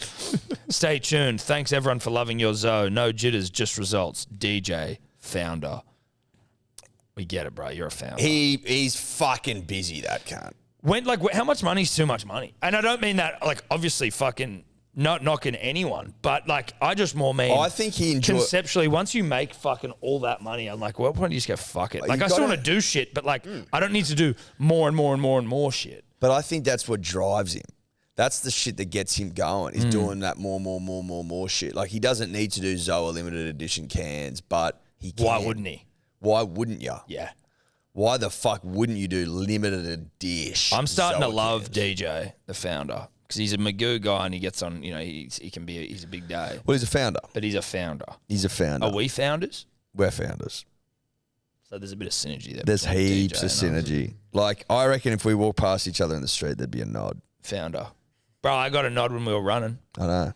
Stay tuned. Thanks everyone for loving your Zoe. No jitters, just results. DJ, founder. We get it, bro. You're a founder. He's fucking busy, that cunt. How much money is too much money? And I don't mean that, like, obviously fucking not knocking anyone, but, like, I just more mean I think he enjoys conceptually, once you make fucking all that money, I'm like, what point do you just go, fuck it? Like, I still want to do shit, but, like, I don't need to do more and more and more and more shit. But I think that's what drives him. That's the shit that gets him going. He's doing that more shit. Like, he doesn't need to do Zoa limited edition cans, but he can. Why wouldn't he? Why wouldn't you? Yeah. Why the fuck wouldn't you do limited dish? I'm starting to Zoa love cans? DJ, the founder, because he's a Magoo guy and he gets on, he's a big day. Well, he's a founder. But he's a founder. He's a founder. Are we founders? We're founders. So there's a bit of synergy there. There's between heaps DJ of and us. synergy. Like, I reckon if we walk past each other in the street, there'd be a nod. Founder. Bro, I got a nod when we were running. I know.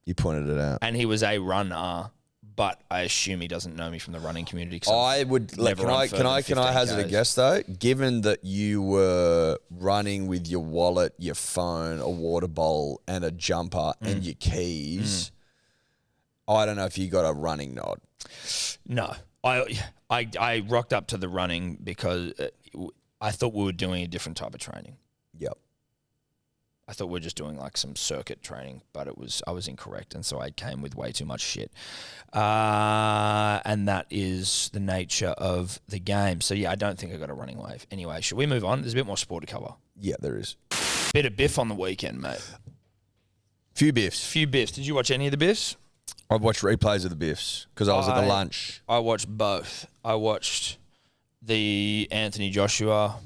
You pointed it out. And he was a runner, but I assume he doesn't know me from the running community. I would. Like, never run can I further than hazard a 15Ks. guess though? Given that you were running with your wallet, your phone, a water bowl, and a jumper, and your keys, I don't know if you got a running nod. No. I rocked up to the running because I thought we were doing a different type of training. Yep. I thought we were just doing like some circuit training, but I was incorrect, and so I came with way too much shit. And that is the nature of the game. So yeah, I don't think I got a running wave. Anyway, should we move on? There's a bit more sport to cover. Yeah, there is. Bit of Biff on the weekend, mate. Few Biffs. Few Biffs. Did you watch any of the Biffs? I've watched replays of the Biffs because I was at the lunch. I watched both. I watched the Anthony Joshua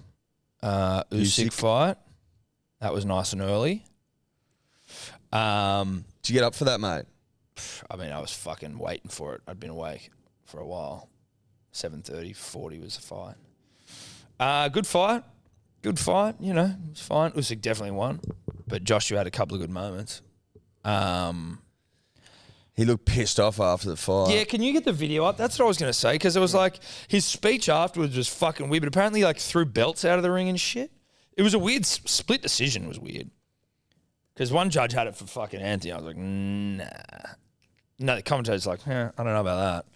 Usyk fight. That was nice and early. Did you get up for that, mate? I mean, I was fucking waiting for it. I'd been awake for a while. 7:30, 40 was the fight. Good fight. Good fight, it was fine. Usyk definitely won, but Joshua had a couple of good moments. He looked pissed off after the fight. Yeah, can you get the video up? That's what I was going to say, because it was like his speech afterwards was fucking weird, but apparently like threw belts out of the ring and shit. It was a weird split decision. Was weird because one judge had it for fucking Anthony. I was like, nah. No, the commentator's like, I don't know about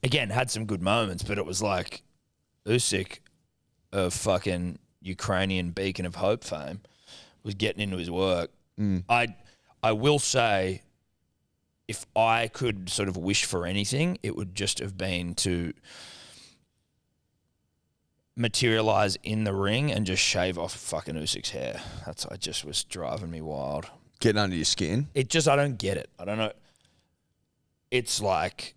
that. Again, had some good moments, but it was like Usyk, a fucking Ukrainian beacon of hope fame, was getting into his work. I will say, if I could sort of wish for anything, it would just have been to materialize in the ring and just shave off fucking Usyk's hair. It just was driving me wild. Getting under your skin. I don't get it. I don't know. It's like,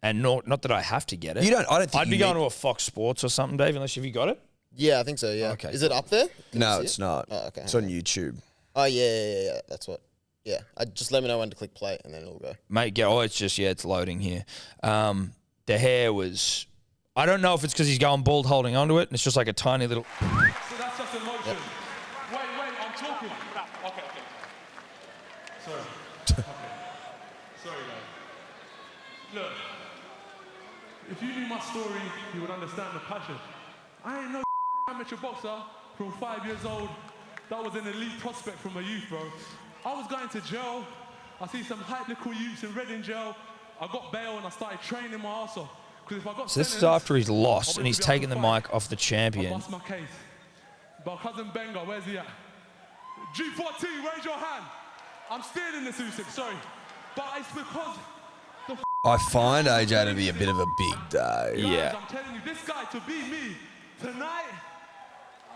and not that I have to get it. I don't think I'd be going to a Fox Sports or something, Dave, unless have you got it? Yeah, I think so, yeah. Okay, Is it up there? Can No, you see it's it? not. Oh, okay. It's on YouTube. Oh, yeah. That's what. Yeah. Just let me know when to click play and then it'll go. Mate, it's loading here. The hair was, I don't know if it's because he's going bald holding onto it, and it's just like a tiny little. So that's just emotion. Yep. Wait, I'm talking. Okay. Sorry. Okay. Sorry, guys. Look, if you knew my story, you would understand the passion. I ain't no amateur boxer from 5 years old that was an elite prospect from a youth, bro. I was going to jail. I see some hype little youths in Reading jail. I got bail and I started training my ass off. Because if I got So this is sentenced, after he's lost I and he's wouldn't be taking the able to fight. mic off the I champion. bust my case. But cousin Benga, where's he at? G14, raise your hand. I'm stealing this Usyk, sorry. But it's because the I find AJ to be a bit of a big day. Yeah. I'm telling you, this guy to beat me tonight,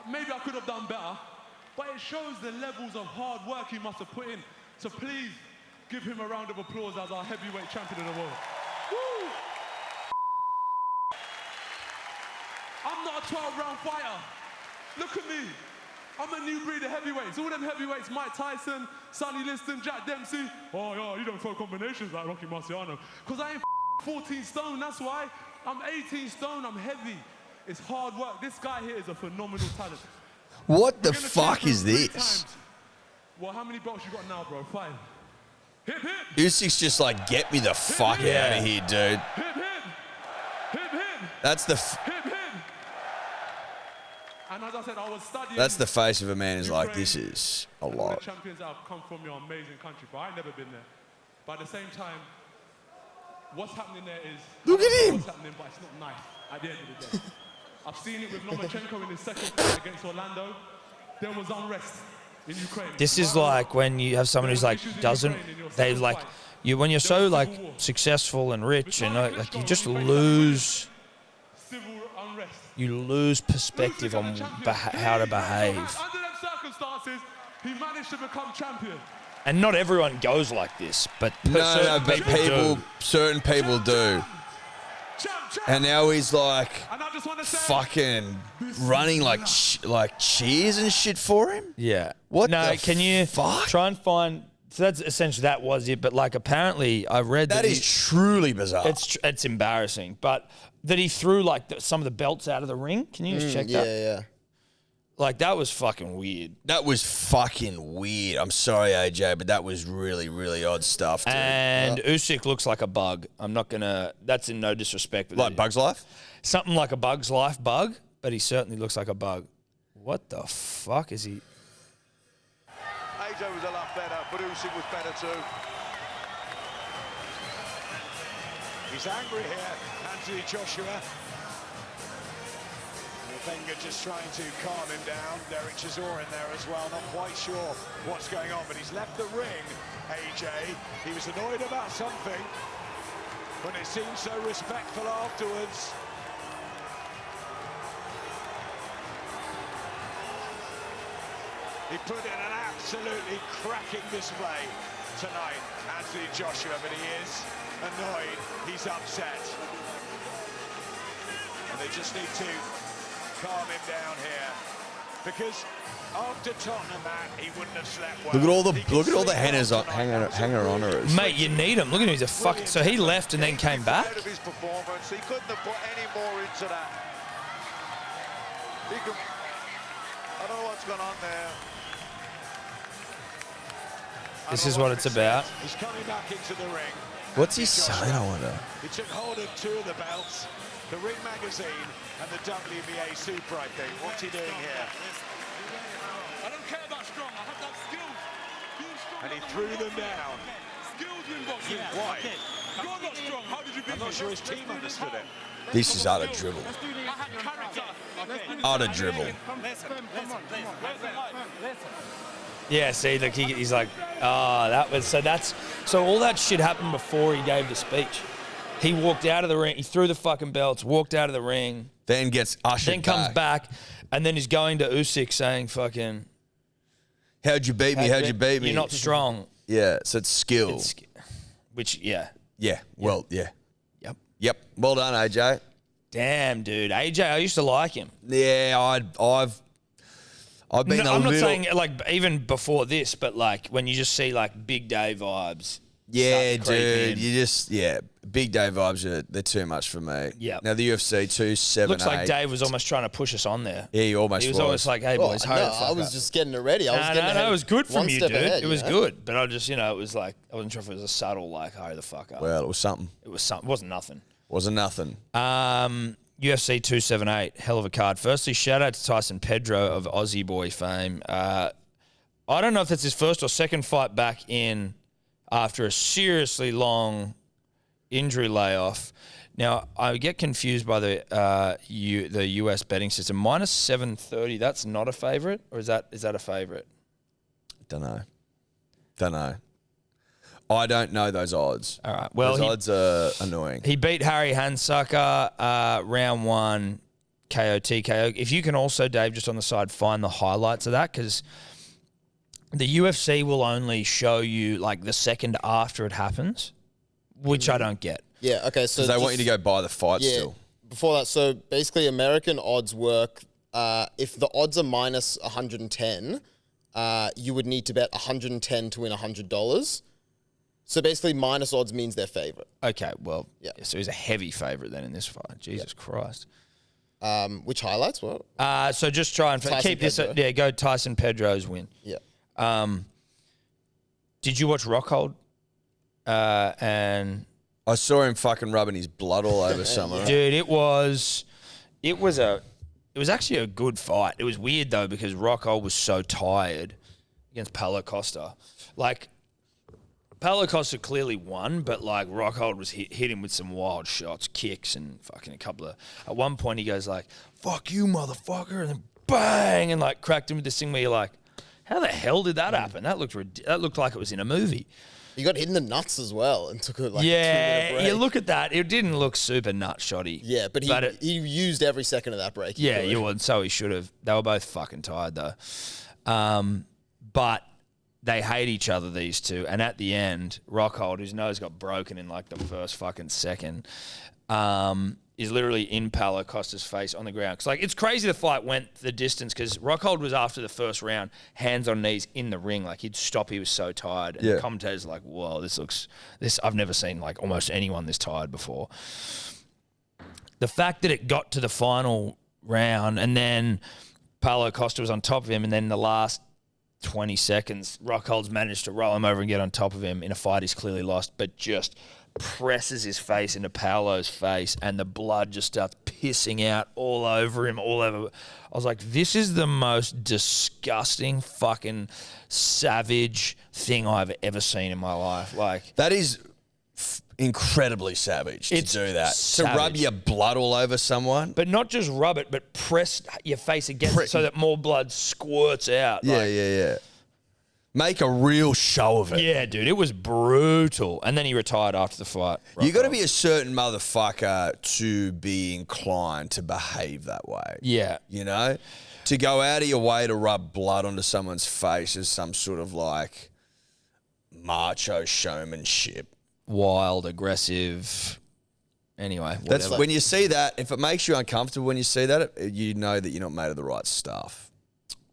maybe I could have done better. But it shows the levels of hard work he must have put in. So please give him a round of applause as our heavyweight champion of the world. Woo! I'm not a 12-round fighter. Look at me. I'm a new breed of heavyweights. All them heavyweights, Mike Tyson, Sonny Liston, Jack Dempsey. Oh, yeah, you don't throw combinations like Rocky Marciano. Because I ain't 14 stone, that's why. I'm 18 stone, I'm heavy. It's hard work. This guy here is a phenomenal talent. What the We're gonna fuck change is him 3 this? times. Well, how many belts you got now, bro? 5. Hip, hip. Usyk's just like, get me the fuck out of here, dude. Hip, hip. Hip, hip. That's the Hip, hip. And as I said, I was studying. that's the face of a man who's like, Ukraine, this is a and all lot. the champions that have come from your amazing country, but I've never been there. But at the same time, what's happening there is Look I don't at know him. What's happening, but it's not nice at the end of the day. I've seen it with Lomachenko in his second fight against Orlando. There was unrest in Ukraine. This is like when you have someone who's like they like you when you're so like successful and rich and like you just lose Civil unrest. perspective on how to behave. Under them circumstances, he managed to become champion. And not everyone goes like this, but No, but certain people do. certain people do. Champ. And now he's like And I just want to say, fucking running like cheers and shit for him. Yeah. What No, the can you fuck? try and find... So that's essentially, that was it. But like apparently I read that... That is truly bizarre. It's embarrassing. But that he threw like some of the belts out of the ring. Can you just check that? Yeah. Like that was fucking weird. That was fucking weird. I'm sorry, AJ, but that was really, really odd stuff, dude. And Usyk looks like a bug. I'm not going to... That's in no disrespect. But Like Bug's Life? something like a Bug's Life bug, but he certainly looks like a bug. What the fuck is he... AJ was a lot better, but Usyk was better too. He's angry here, Anthony Joshua. Wenger just trying to calm him down. Derek Chisora in there as well, not quite sure what's going on, but he's left the ring, AJ. He was annoyed about something, but it seems so respectful afterwards. He put in an absolutely cracking display tonight, Anthony Joshua, but he is annoyed, he's upset. And they just need to calm him down here, because after Tottenham, Matt, he wouldn't have slept well. Look at all the hanger honorers. Mate, you need him. Look at him. He's a fucking... So he left and then came back? Of his performance, he couldn't have put any more into that. I don't know what's going on there. This is what it's about. He's coming back into the ring. What's he saying, I wonder? He took hold of two of the belts, the Ring Magazine and the WBA Super, I think. What's he doing here? I don't care about strong. I have that skills. Being strong. And he threw them down. Skills in boxing. Why? You're not strong. How did you beat I'm me? not sure his team understood it. This is utter dribble. I had character. Utter dribble. Yeah, see, like he's like, that was... So all that shit happened before he gave the speech. He walked out of the ring. He threw the fucking belts, walked out of the ring. Then gets ushered Then comes back, and then he's going to Usyk saying fucking... How'd you beat me? How'd you beat me? You're not strong. Yeah, so it's skill. Yeah. Yeah, well, yeah. Yep. Yep. Well done, AJ. Damn, dude. AJ, I used to like him. Yeah, I've been I'm not saying like even before this, but like when you just see like Big Day vibes. Yeah, start to creep dude. in. You just Big Day vibes they're too much for me. Yeah. Now the UFC 278. Looks like Dave was almost trying to push us on there. Yeah, he almost was. almost like, hey boys, no, hurry the fuck I was up. just getting it ready. I was getting No, ahead, it was good from one you, step dude. ahead, It was you know? good, but I just, it was like I wasn't sure if it was a subtle like hurry the fuck up. Well, it was something. It was something. It wasn't nothing. Wasn't nothing. UFC 278, hell of a card. Firstly, shout out to Tyson Pedro of Aussie Boy fame. I don't know if that's his first or second fight back in after a seriously long injury layoff. Now, I get confused by the US betting system. Minus 730, that's not a favourite? Or is that a favourite? Don't know. I don't know those odds. All right. Well, those odds are annoying. He beat Harry Hansucker round 1 KO TKO. If you can also, Dave, just on the side, find the highlights of that, because the UFC will only show you like the second after it happens, which I don't get. Yeah, okay. So Because they want you to go buy the fight yeah, still. Before that, so basically American odds work. If the odds are minus 110, you would need to bet 110 to win $100. So basically, minus odds means they're favorite. Okay, well, Yeah. so he's a heavy favourite then in this fight. Jesus Christ. Which highlights? What? So just try and Tyson keep this. Pedro. Yeah, go Tyson Pedro's win. Yeah. Did you watch Rockhold? And I saw him fucking rubbing his blood all over summer. dude, it was actually a good fight. It was weird though because Rockhold was so tired against Paulo Costa. Like Paulo Costa clearly won, but like Rockhold was hit him with some wild shots, kicks, and fucking a couple of. At one point, he goes like, "Fuck you, motherfucker," and then bang, and like cracked him with this thing where you're like, "How the hell did that happen?" That looked like it was in a movie. He got hit in the nuts as well and took a like Yeah, 2-minute break. you look at that. It didn't look super nut shotty. Yeah, but he used every second of that break. He Yeah, could. you would. So he should have. They were both fucking tired though. But they hate each other, these two. And at the end, Rockhold, whose nose got broken in like the first fucking second, is literally in Paulo Costa's face on the ground. Because like it's crazy the fight went the distance because Rockhold was after the first round, hands on knees in the ring. Like he'd stop, he was so tired. And the commentators are like, whoa, I've never seen like almost anyone this tired before. The fact that it got to the final round and then Paulo Costa was on top of him and then the last 20 seconds, Rockhold's managed to roll him over and get on top of him in a fight he's clearly lost, but just presses his face into Paulo's face and the blood just starts pissing out all over him, all over. I was like, this is the most disgusting fucking savage thing I've ever seen in my life. Like that is incredibly savage to do that. Savage. To rub your blood all over someone. But not just rub it, but press your face against it so that more blood squirts out. Yeah. Make a real show of it. Yeah, dude, it was brutal. And then he retired after the fight. You got to be a certain motherfucker to be inclined to behave that way. Yeah. You know? To go out of your way to rub blood onto someone's face is some sort of like macho showmanship. Wild, aggressive. Anyway, whatever. That's when you see that, if it makes you uncomfortable when you see that, you know that you're not made of the right stuff.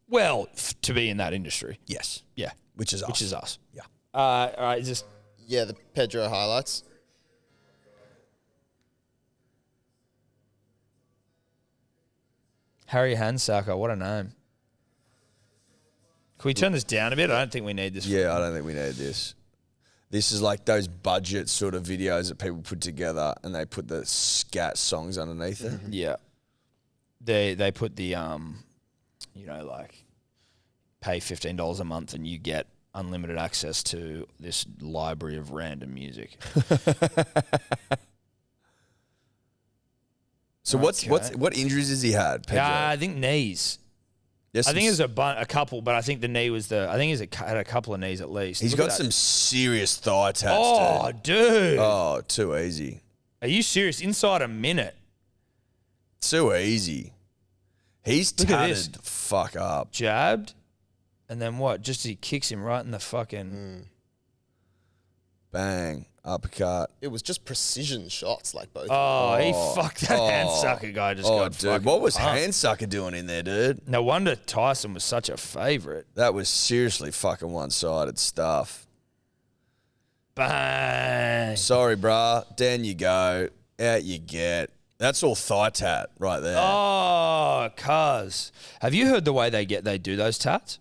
Well, to be in that industry. Yes. Yeah. Which is us. Yeah. All right, just... Yeah, the Pedro highlights. Harry Hansacker, what a name. Can we turn this down a bit? I don't think we need this. Yeah, I don't think we need this. This is like those budget sort of videos that people put together and they put the scat songs underneath it. Yeah. They put the, like pay $15 a month and you get unlimited access to this library of random music. So what injuries has he had, Pedro? I think knees. Yes, I think it was a couple, but I think the knee was I think he's had a couple of knees at least. He's got some serious thigh tats, Oh, dude. Oh, too easy. Are you serious? Inside a minute. Too easy. He's Look at this. tatted the fuck up. Jabbed. And then what? Just he kicks him right in the fucking... Bang. Uppercut. It was just precision shots, like both. Oh, he fucked that handsucker guy. Just got dude. fucking What was pumped. handsucker doing in there, dude? No wonder Tyson was such a favourite. That was seriously fucking one-sided stuff. Bang. Sorry, bruh. Down you go. Out you get. That's all thigh tat right there. Oh, cuz. Have you heard the way they do those tats?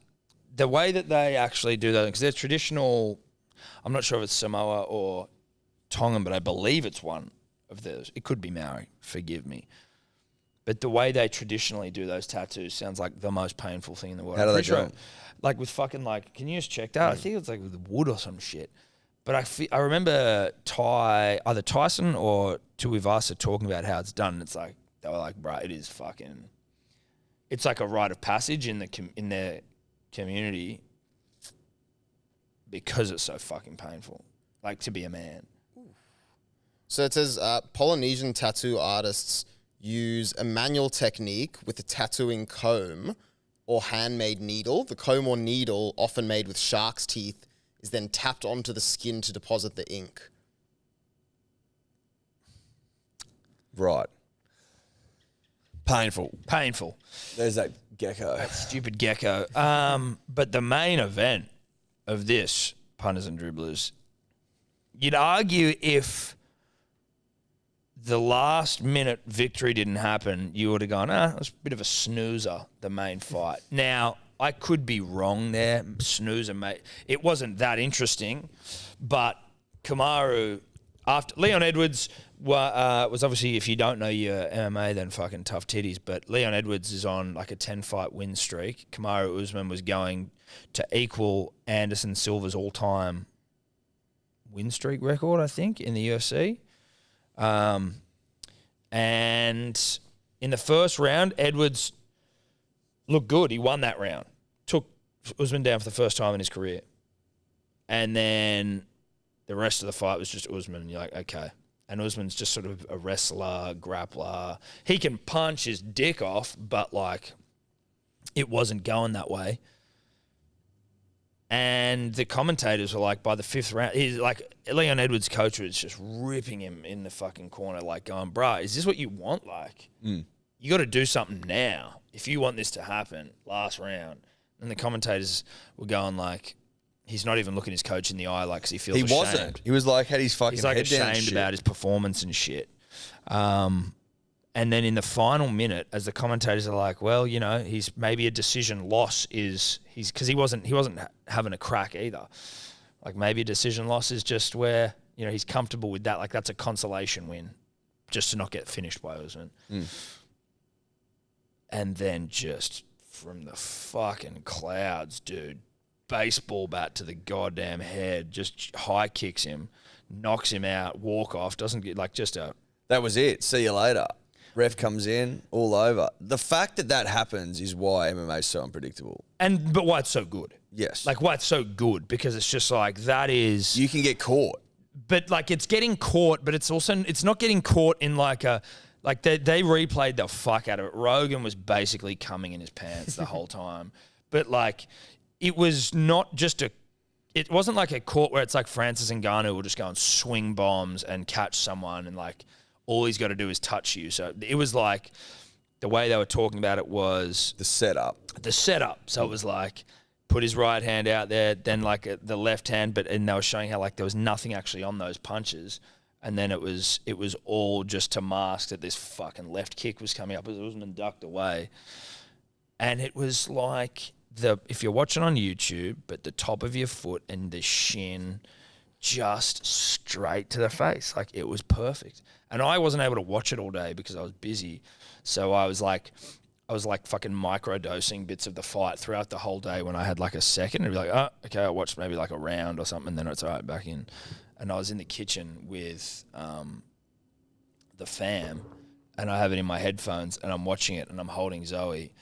The way that they actually do those, because they're traditional, I'm not sure if it's Samoa or Tongan, but I believe it's one of those. It could be Maori, forgive me. But the way they traditionally do those tattoos sounds like the most painful thing in the world. How do they do it? Like with fucking can you just check that? I think it's like with wood or some shit. But I remember either Tyson or Tuivasa talking about how it's done. And it's like, they were like, bro, it is fucking, it's like a rite of passage in their community because it's so fucking painful. Like to be a man. So it says Polynesian tattoo artists use a manual technique with a tattooing comb or handmade needle. The comb or needle, often made with shark's teeth, is then tapped onto the skin to deposit the ink. Right. Painful. There's that gecko. That stupid gecko. But the main event of this, punters and dribblers, you'd argue if the last minute victory didn't happen, you would have gone, it was a bit of a snoozer, the main fight. Now, I could be wrong there. Snoozer, mate. It wasn't that interesting, but Kamaru, after Leon Edwards was obviously, if you don't know your MMA, then fucking tough titties. But Leon Edwards is on like a 10-fight win streak. Kamaru Usman was going to equal Anderson Silva's all-time win streak record, I think, in the UFC. And in the first round, Edwards looked good. He won that round. Took Usman down for the first time in his career. And then the rest of the fight was just Usman. And you're like, okay. And Usman's just sort of a wrestler, grappler. He can punch his dick off, but like it wasn't going that way. And the commentators were like, by the 5th round, he's like, Leon Edwards' coach was just ripping him in the fucking corner, like going, bruh, is this what you want? Like, you got to do something now if you want this to happen last round. And the commentators were going like, he's not even looking his coach in the eye, like, because he feels ashamed. He wasn't. He was like, had his fucking he's like head down ashamed about his performance and shit. And then in the final minute, as the commentators are like, well, you know, he's maybe a decision loss is because he wasn't having a crack either. Like maybe a decision loss is just where, you know, he's comfortable with that. Like that's a consolation win, just to not get finished by Usman. And then just from the fucking clouds, dude, baseball bat to the goddamn head, just high kicks him, knocks him out, walk off, doesn't get like just a. That was it. See you later. Ref comes in, all over. The fact that happens is why MMA is so unpredictable. But why it's so good. Yes. Like why it's so good, because it's just like that is. You can get caught. But like it's getting caught, but it's not getting caught in like a. Like they replayed the fuck out of it. Rogan was basically coming in his pants the whole time. But like it was not just it wasn't like a court where it's like Francis Ngannou will just go and swing bombs and catch someone and like all he's got to do is touch you. So it was like the way they were talking about it was the setup. So it was like put his right hand out there, then like the left hand, and they were showing how like there was nothing actually on those punches. And then it was all just to mask that this fucking left kick was coming up as Usman ducked away. And it was like if you're watching on YouTube, but the top of your foot and the shin just straight to the face. Like it was perfect. And I wasn't able to watch it all day because I was busy. So I was like fucking microdosing bits of the fight throughout the whole day when I had like a second. I'd be like, oh, okay, I watched maybe like a round or something, and then it's all right, back in. And I was in the kitchen with the fam, and I have it in my headphones, and I'm watching it, and I'm holding Zoe.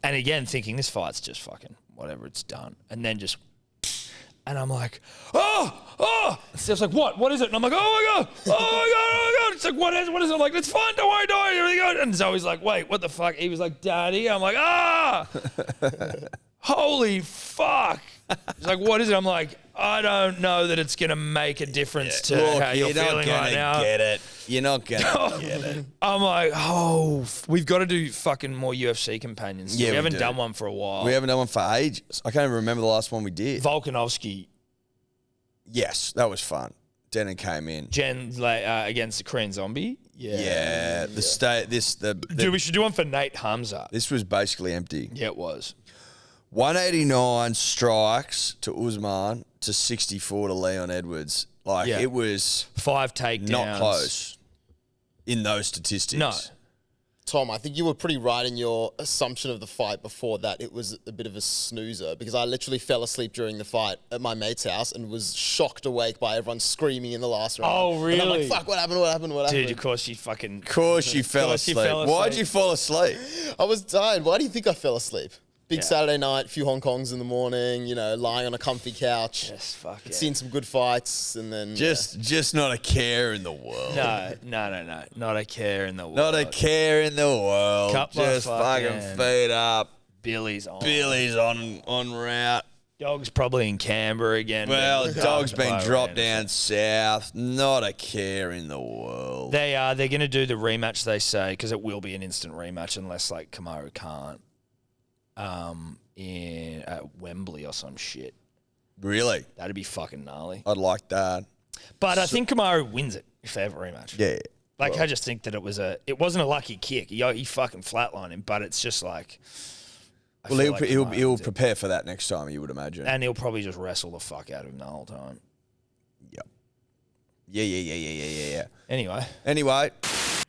And again, thinking this fight's just fucking whatever, it's done. And then just, and I'm like, oh. Steph's like, what is it? And I'm like, oh my God. It's like, what is it? I'm like, it's fine, don't worry, everything good. And Zoe's like, wait, what the fuck? He was like, Daddy. I'm like, holy fuck. He's like, what is it? I'm like, I don't know that it's going to make a difference to how you're feeling right now. You're not going to get it. I'm like, we've got to do fucking more UFC companions. Yeah, we haven't done one for a while. We haven't done one for ages. I can't even remember the last one we did. Volkanovski. Yes, that was fun. Denon came in. Jen against the Korean Zombie. Yeah. Dude, we should do one for Nate Hamza. This was basically empty. Yeah, it was. 189 strikes to Usman to 64 to Leon Edwards. Like, it was 5 takedowns. Not close in those statistics. No. Tom, I think you were pretty right in your assumption of the fight before that it was a bit of a snoozer, because I literally fell asleep during the fight at my mate's house and was shocked awake by everyone screaming in the last round. Oh, really? And I'm like, fuck, what happened? Dude, of course you fucking... Of course you fell asleep. Why'd you fall asleep? I was tired. Why do you think I fell asleep? Big Saturday night, a few Hong Kongs in the morning, you know, lying on a comfy couch. Yes, fuck yeah. Seen some good fights, and then... Just not a care in the world. No. Not a care in the world. Not a care in the world. Couple just fucking feet up. Billy's on route. Dog's probably in Canberra again. Well, the dog's been dropped down south. Not a care in the world. They're going to do the rematch, they say, because it will be an instant rematch unless, like, Kamaru can't. At Wembley or some shit. Really? That'd be fucking gnarly. I'd like that. But I think Kamaru wins it if they have a rematch. Yeah. Like, I just think that it wasn't a lucky kick. He fucking flatlined him, but it's just like... Well, he'll prepare for that next time, you would imagine. And he'll probably just wrestle the fuck out of him the whole time. Yep. Yeah. Anyway.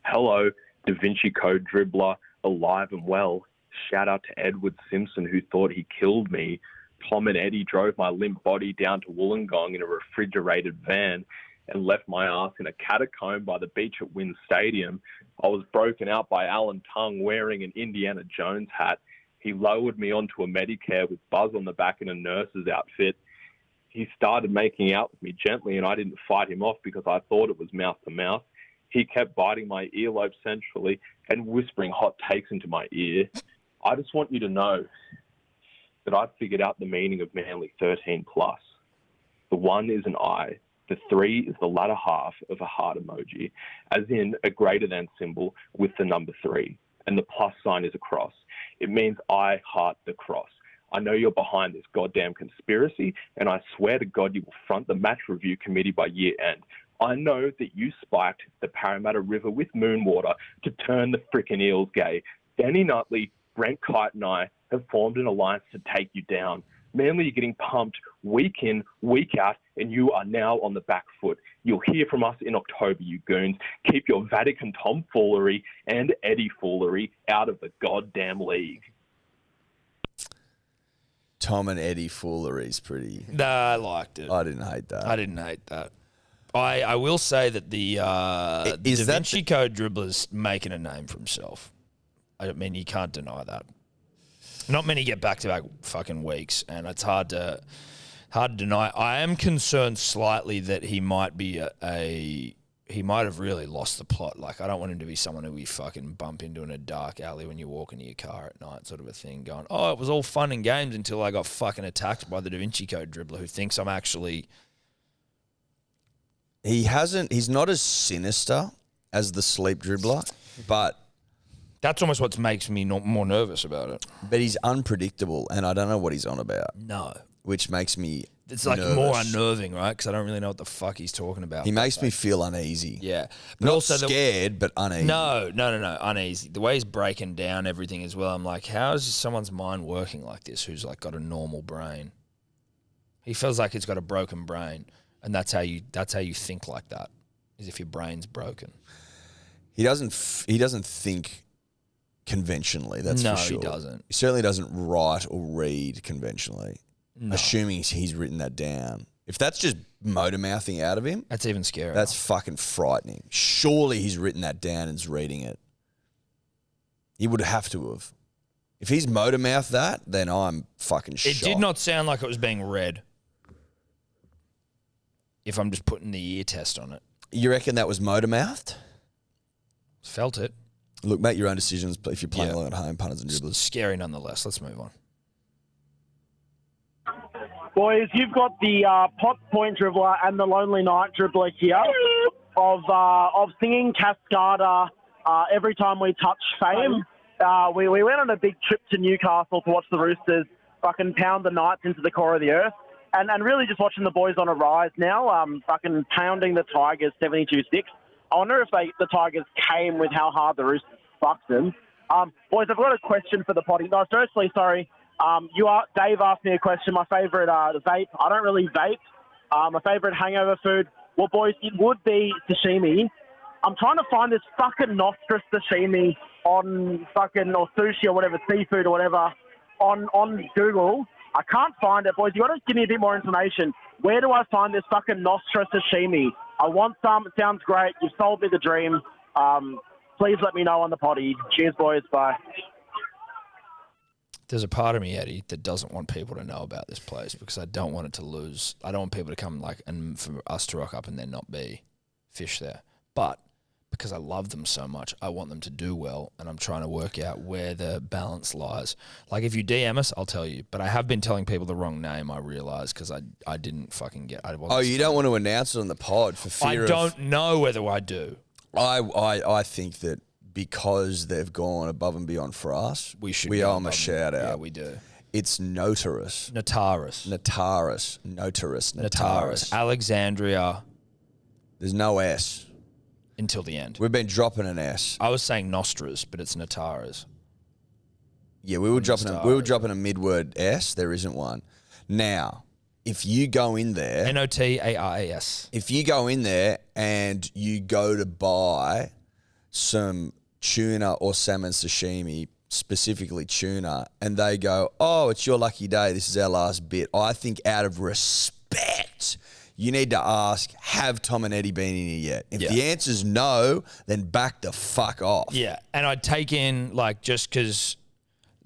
Hello, Da Vinci Code dribbler, alive and well. Shout out to Edward Simpson, who thought he killed me. Tom and Eddie drove my limp body down to Wollongong in a refrigerated van and left my ass in a catacomb by the beach at Wynn Stadium. I was broken out by Alan Tung wearing an Indiana Jones hat. He lowered me onto a Medicare with Buzz on the back in a nurse's outfit. He started making out with me gently, and I didn't fight him off because I thought it was mouth to mouth. He kept biting my earlobe centrally and whispering hot takes into my ear. I just want you to know that I've figured out the meaning of Manly 13 plus. The 1 is an I. The 3 is the latter half of a heart emoji, as in a greater than symbol with the number 3. And the plus sign is a cross. It means I heart the cross. I know you're behind this goddamn conspiracy, and I swear to God you will front the match review committee by year end. I know that you spiked the Parramatta River with moonwater to turn the frickin' Eels gay. Danny Nutley, Brent Kite and I have formed an alliance to take you down. Manly, you're getting pumped week in, week out, and you are now on the back foot. You'll hear from us in October, you goons. Keep your Vatican tomfoolery and Eddie foolery out of the goddamn league. Tom and Eddie foolery is pretty... Nah, I liked it. I didn't hate that. I will say that the Da that Vinci Code dribbler's making a name for himself. I mean, you can't deny that. Not many get back-to-back fucking weeks, and it's hard to deny. I am concerned slightly that he might be he might have really lost the plot. Like, I don't want him to be someone who we fucking bump into in a dark alley when you walk into your car at night, sort of a thing, going, oh, it was all fun and games until I got fucking attacked by the Da Vinci Code dribbler who thinks I'm actually... He's not as sinister as the sleep dribbler, but... That's almost what makes me more nervous about it. But he's unpredictable, and I don't know what he's on about. No. Which makes me It's like nervous. more unnerving, right? Because I don't really know what the fuck he's talking about. He makes me feel uneasy. Yeah. But Not also scared, but uneasy. No, uneasy. The way he's breaking down everything as well, I'm like, how is someone's mind working like this who's like got a normal brain? He feels like he's got a broken brain, and that's how you think like that, is if your brain's broken. He doesn't think conventionally, that's for sure. No, he doesn't. He certainly doesn't write or read conventionally, No. assuming he's written that down. If that's just motor mouthing out of him, That's even scarier. that's fucking frightening. Surely he's written that down and is reading it. He would have to have. If he's motor mouthed that, then I'm fucking shocked. It did not sound like it was being read. If I'm just putting the ear test on it. You reckon that was motor mouthed? Felt it. Look, make your own decisions, but if you're playing Yeah. along at home, punters and dribblers. Scary nonetheless. Let's move on. Boys, you've got the pot point dribbler and the lonely night dribbler here of singing Cascada every time we touch fame. We went on a big trip to Newcastle to watch the Roosters fucking pound the Knights into the core of the earth. And really just watching the boys on a rise now, fucking pounding the Tigers 72-6. I wonder if the Tigers came with how hard the Roosters fucked them. Boys, I've got a question for the potty. No, seriously, sorry. Dave asked me a question. My favourite vape. I don't really vape. My favourite hangover food. Well, boys, it would be sashimi. I'm trying to find this fucking nostrous sashimi on fucking, or sushi or whatever, seafood or whatever, on Google. I can't find it, boys. You got to give me a bit more information. Where do I find this fucking nostrous sashimi? I want some. It sounds great. You've sold me the dream. Please let me know on the potty. Cheers, boys. Bye. There's a part of me, Eddie, that doesn't want people to know about this place because I don't want it to lose. I don't want people to come and for us to rock up and there not be fish there. But because I love them so much, I want them to do well, and I'm trying to work out where the balance lies. Like, if you DM us, I'll tell you. But I have been telling people the wrong name, I realise, because I didn't fucking get... You don't want to announce it on the pod for fear I don't know whether I do. I think that because they've gone above and beyond for us, we owe them a shout out. Yeah, we do. It's Notaris. Notaris. Alexandria. There's no S. Until the end. We've been dropping an S. I was saying Nostras, but it's Nataras. Yeah, we were dropping a mid-word S. There isn't one. Now, if you go in there... Notaras. If you go in there and you go to buy some tuna or salmon sashimi, specifically tuna, and they go, oh, it's your lucky day, this is our last bit, I think out of respect... You need to ask, have Tom and Eddie been in here yet? If the answer's no, then back the fuck off. Yeah, and I'd take in, like, just because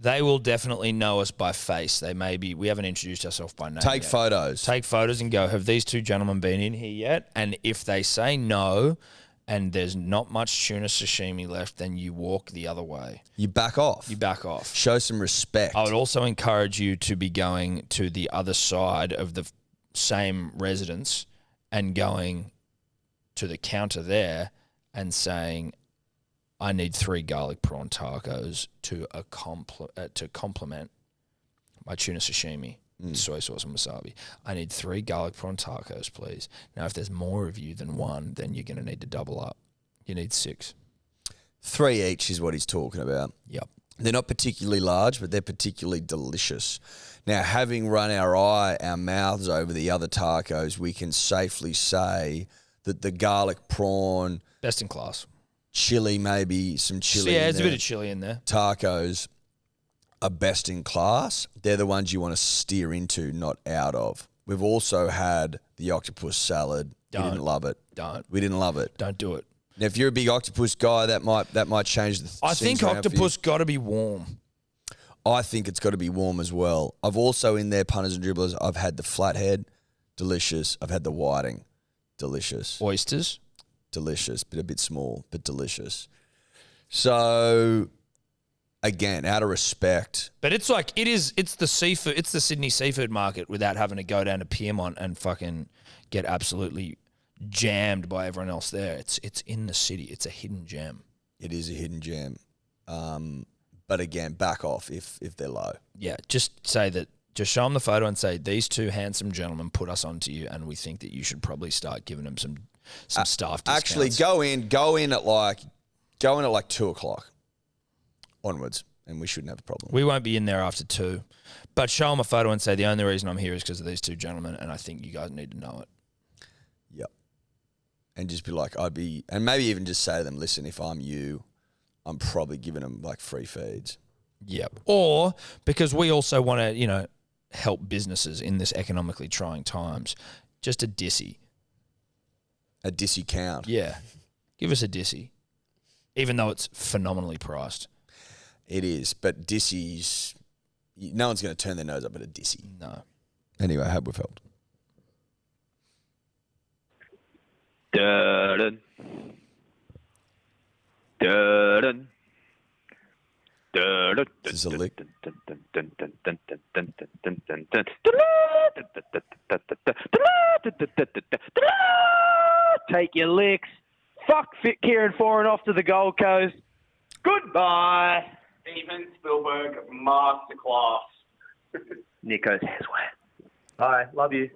they will definitely know us by face. We haven't introduced ourselves by name Take yet. photos. Take photos and go, have these two gentlemen been in here yet? And if they say no, and there's not much tuna sashimi left, then you walk the other way. You back off. You back off. Show some respect. I would also encourage you to be going to the other side of the same residence and going to the counter there and saying, I need 3 garlic prawn tacos to complement my tuna sashimi, soy sauce and wasabi. I need 3 garlic prawn tacos, please. Now, if there's more of you than one, then you're going to need to double up. You need 6. 3 each is what he's talking about. Yep. They're not particularly large, but they're particularly delicious. Now, having run our mouths over the other tacos, we can safely say that the garlic prawn, best in class. Chili, maybe some chili. Yeah, there's a bit of chili in there. Tacos are best in class. They're the ones you want to steer into, not out of. We've also had the octopus salad. We didn't love it. We didn't love it. Don't do it. Now, if you're a big octopus guy, that might change the. I think octopus got to be warm. I think it's got to be warm as well. I've also in there, punters and dribblers, I've had the flathead, delicious. I've had the whiting, delicious. Oysters, delicious, but a bit small, but delicious. So, again, out of respect. But it's like, it's the seafood, it's the Sydney seafood market without having to go down to Piermont and fucking get absolutely jammed by everyone else there. It's in the city. It's a hidden gem. It is a hidden gem. But again, back off if they're low. Yeah, just say that. Just show them the photo and say, these 2 handsome gentlemen put us onto you, and we think that you should probably start giving them some staff discounts. Actually, go in at like 2:00 onwards, and we shouldn't have a problem. We won't be in there after 2, but show them a photo and say the only reason I'm here is because of these 2 gentlemen, and I think you guys need to know it. Yep. And just be like, and maybe even just say to them, listen, if I'm you, I'm probably giving them like free feeds. Yep. Or because we also want to, help businesses in this economically trying times, just a dissy. A dissy count. Yeah. Give us a dissy. Even though it's phenomenally priced. It is, but dissies, no one's going to turn their nose up at a dissy. No. Anyway, I hope we've helped. Dun, dun, dun, This is a lick. Take your licks. Fuck fit Kieran Foran off to the Gold Coast. Goodbye. Steven Spielberg masterclass. Nico's hair's wet. Bye. Love you.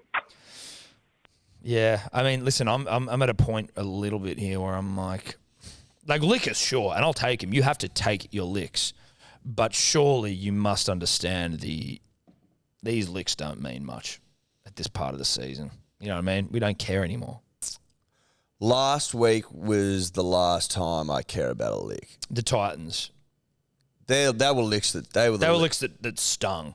Yeah, I mean, listen, I'm at a point a little bit here where I'm like lickers, sure, and I'll take them. You have to take your licks, but surely you must understand these licks don't mean much at this part of the season. You know what I mean? We don't care anymore. Last week was the last time I care about a lick. The Titans. They were licks that they were licks that stung.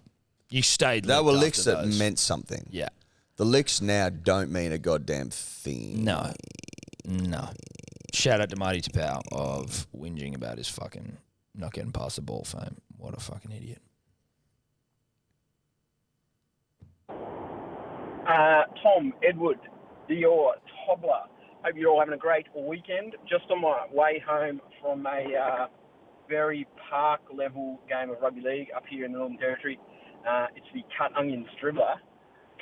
You stayed. They were licks that those. meant something. Yeah. The licks now don't mean a goddamn thing. No. Shout out to Marty Tapau of whinging about his fucking not getting past the ball fame. What a fucking idiot. Tom, Edward, Dior, Tobler. Hope you're all having a great weekend. Just on my way home from a very park-level game of rugby league up here in the Northern Territory. It's the Cut Onions Dribbler.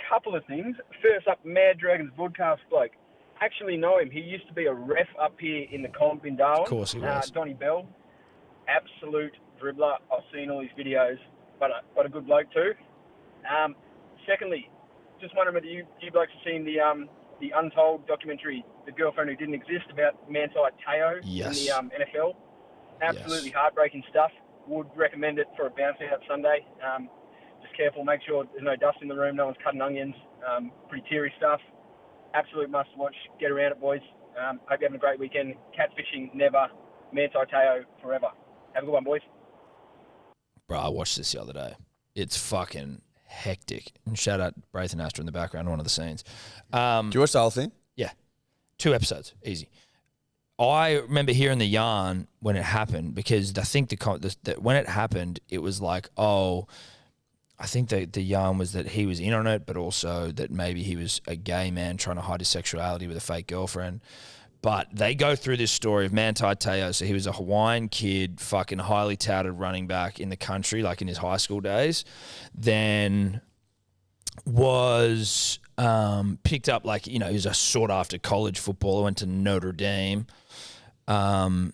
Couple of things. First up, Mad Dragons broadcast bloke. Actually know him. He used to be a ref up here in the comp in Darwin. Of course he was. Donnie Bell. Absolute dribbler. I've seen all his videos. But a good bloke too. Secondly, just wondering whether you blokes have seen the Untold documentary, The Girlfriend Who Didn't Exist, about Manti Te'o in the NFL. Absolutely heartbreaking stuff. Would recommend it for a bounce out Sunday. Just careful, make sure there's no dust in the room, no one's cutting onions. Pretty teary stuff. Absolute must watch. Get around it, boys. Hope you're having a great weekend. Catfishing never. Manti Te'o forever. Have a good one, boys. Bro, I watched this the other day. It's fucking hectic. And shout out Braith and Astra in the background, one of the scenes. Do you watch the whole thing? Yeah. 2 episodes. Easy. I remember hearing the yarn when it happened because I think when it happened, it was like, I think the yarn was that he was in on it, but also that maybe he was a gay man trying to hide his sexuality with a fake girlfriend. But they go through this story of Manti Te'o. So he was a Hawaiian kid, fucking highly touted running back in the country, like in his high school days. Then was picked up, like, he was a sought-after college footballer, went to Notre Dame, and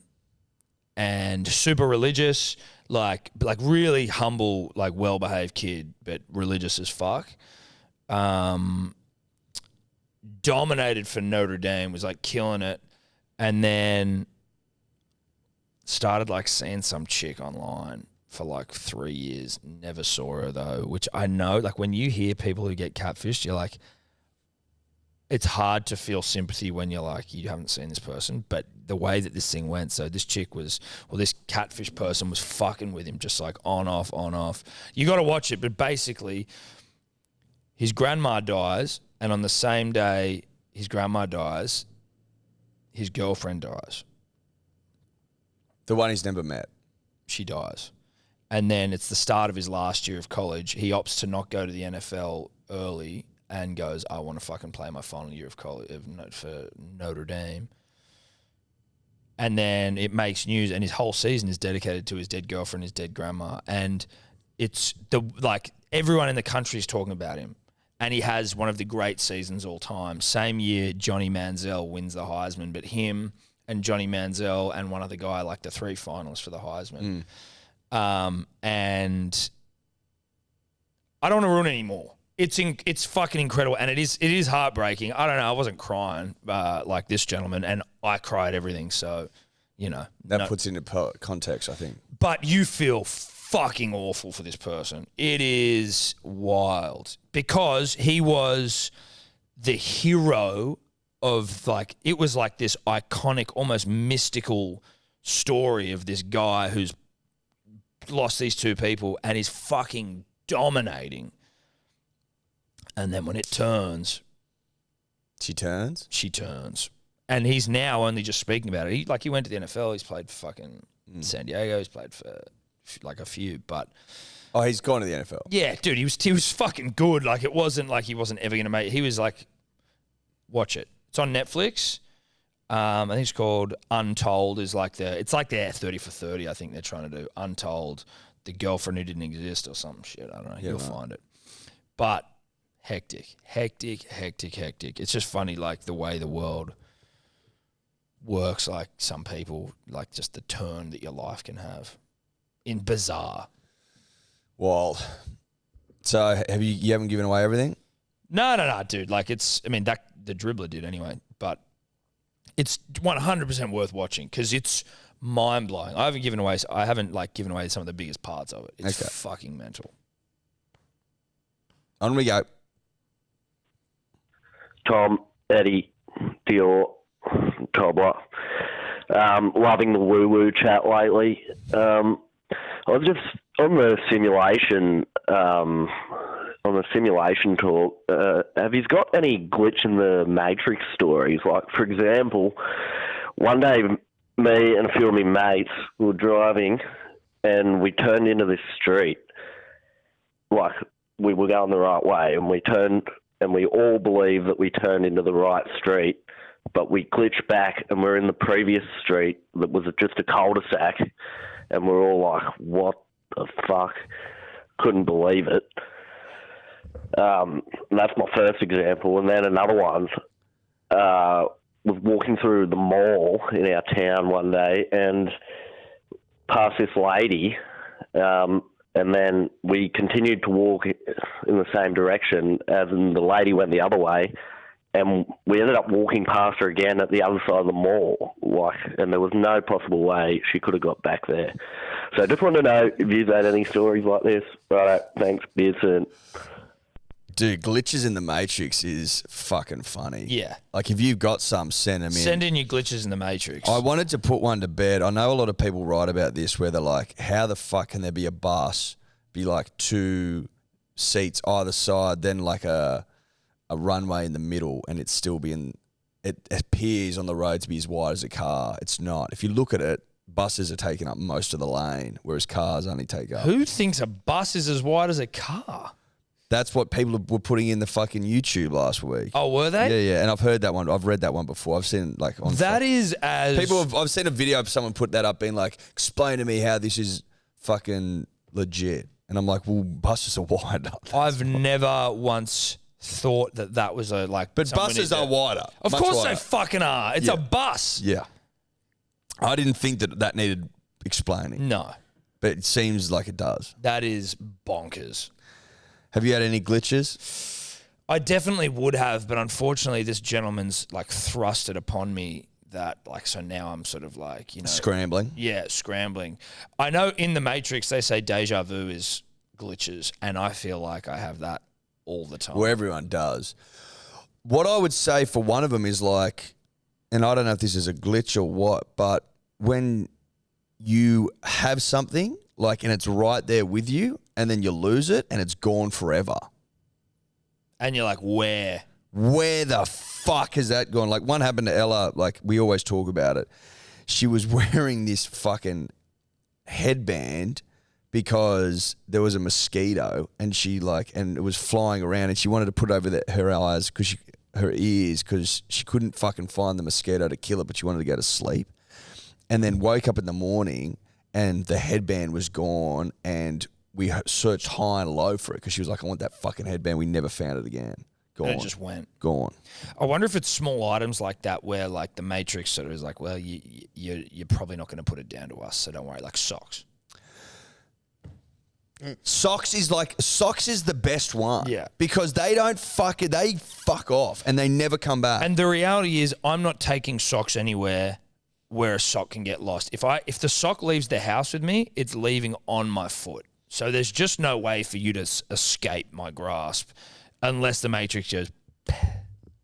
super religious, like really humble, like well-behaved kid, but religious as fuck. Dominated for Notre Dame, was like killing it, and then started like seeing some chick online for like 3 years. Never saw her though, which I know, like when you hear people who get catfished, you're like, it's hard to feel sympathy when you're like, you haven't seen this person. But the way that this thing went, so this chick was, well, this catfish person was fucking with him, just like on, off, on, off. You got to watch it, but basically his grandma dies, and on the same day his grandma dies, his girlfriend dies. The one he's never met. She dies. And then it's the start of his last year of college. He opts to not go to the NFL early and goes, I want to fucking play my final year of college for Notre Dame. And then it makes news, and his whole season is dedicated to his dead girlfriend, his dead grandma. And it's everyone in the country is talking about him. And he has one of the great seasons all time. Same year, Johnny Manziel wins the Heisman, but him and Johnny Manziel and one other guy, like the 3 finalists for the Heisman. And I don't want to ruin it anymore. It's fucking incredible, and it is heartbreaking. I don't know. I wasn't crying like this gentleman, and I cried everything. So, that puts into context, I think. But you feel fucking awful for this person. It is wild because he was the hero of, like, it was like this iconic, almost mystical story of this guy who's lost these 2 people and is fucking dominating. And then when it turns... She turns? She turns. And he's now only just speaking about it. He went to the NFL. He's played for fucking San Diego. He's played for like a few, but... Oh, he's gone to the NFL? Yeah, dude, he was fucking good. Like, it wasn't like he wasn't ever going to make... He was like... Watch it. It's on Netflix. I think it's called Untold. It's like their 30 for 30, I think they're trying to do. Untold. The girlfriend who didn't exist or some shit. I don't know. You'll find it. But... Hectic. It's just funny, like, the way the world works, like, some people, like, just the turn that your life can have. In bizarre. Well, so you haven't given away everything? No, dude. Like, the dribbler did anyway, but it's 100% worth watching because it's mind-blowing. I haven't given away some of the biggest parts of it. It's fucking mental. On we go. Tom, Eddie, Dior, Cobbler. Loving the woo-woo chat lately. I was just on the simulation talk. Have you got any glitch in the Matrix stories? Like, for example, one day me and a few of my mates were driving and we turned into this street. Like, we were going the right way, and we turned, and we all believe that we turned into the right street, but we glitched back and we're in the previous street that was just a cul-de-sac, and we're all like, what the fuck? Couldn't believe it. That's my first example. And then another one, was walking through the mall in our town one day and past this lady, and then we continued to walk in the same direction, and the lady went the other way, and we ended up walking past her again at the other side of the mall, and there was no possible way she could have got back there. So I just want to know if you've had any stories like this. Right, thanks. Be you soon. Dude, glitches in the Matrix is fucking funny. Yeah. Like, if you've got some, send them in. Send in your glitches in the Matrix. I wanted to put one to bed. I know a lot of people write about this where they're like, how the fuck can there be a bus, be like 2 seats either side, then like a runway in the middle, and it still be it appears on the road to be as wide as a car. It's not. If you look at it, buses are taking up most of the lane, whereas cars only take up. Who thinks a bus is as wide as a car? That's what people were putting in the fucking YouTube last week. Oh, were they? Yeah, yeah. And I've heard that one. I've read that one before. I've seen like on That is as I've seen a video of someone put that up, being like, "Explain to me how this is fucking legit." And I'm like, "Well, buses are wider." I've never once thought that was a like. But buses are wider. Of much course wider. they fucking are. It's a bus. Yeah. I didn't think that needed explaining. No, But it seems like it does. that is bonkers. Have you had any glitches? I definitely would have, but unfortunately, this gentleman's like thrust it upon me that like so now I'm sort of like Scrambling. Yeah, scrambling. I know in the Matrix they say deja vu is glitches, and I feel like I have that all the time. Well, everyone does. What I would say for one of them is like, and I don't know if this is a glitch or what, but when you have something like and it's right there with you and then you lose it and it's gone forever. And you're like, where? Where the fuck has that gone? Like one happened to Ella, like we always talk about it. She was wearing this fucking headband because there was a mosquito and and it was flying around and she wanted to put it over her eyes her ears because she couldn't fucking find the mosquito to kill it, but she wanted to go to sleep. And then woke up in the morning and the headband was gone and we searched high and low for it because she was like, I want that fucking headband. We never found it again. Gone. And it just went. Gone. I wonder if it's small items like that where like the Matrix sort of is like, well, you're probably not going to put it down to us, so don't worry. Like socks. Socks is the best one. Yeah. Because they don't they fuck off and they never come back. And the reality is I'm not taking socks anywhere where a sock can get lost. If the sock leaves the house with me, it's leaving on my foot. So there's just no way for you to escape my grasp unless the Matrix goes.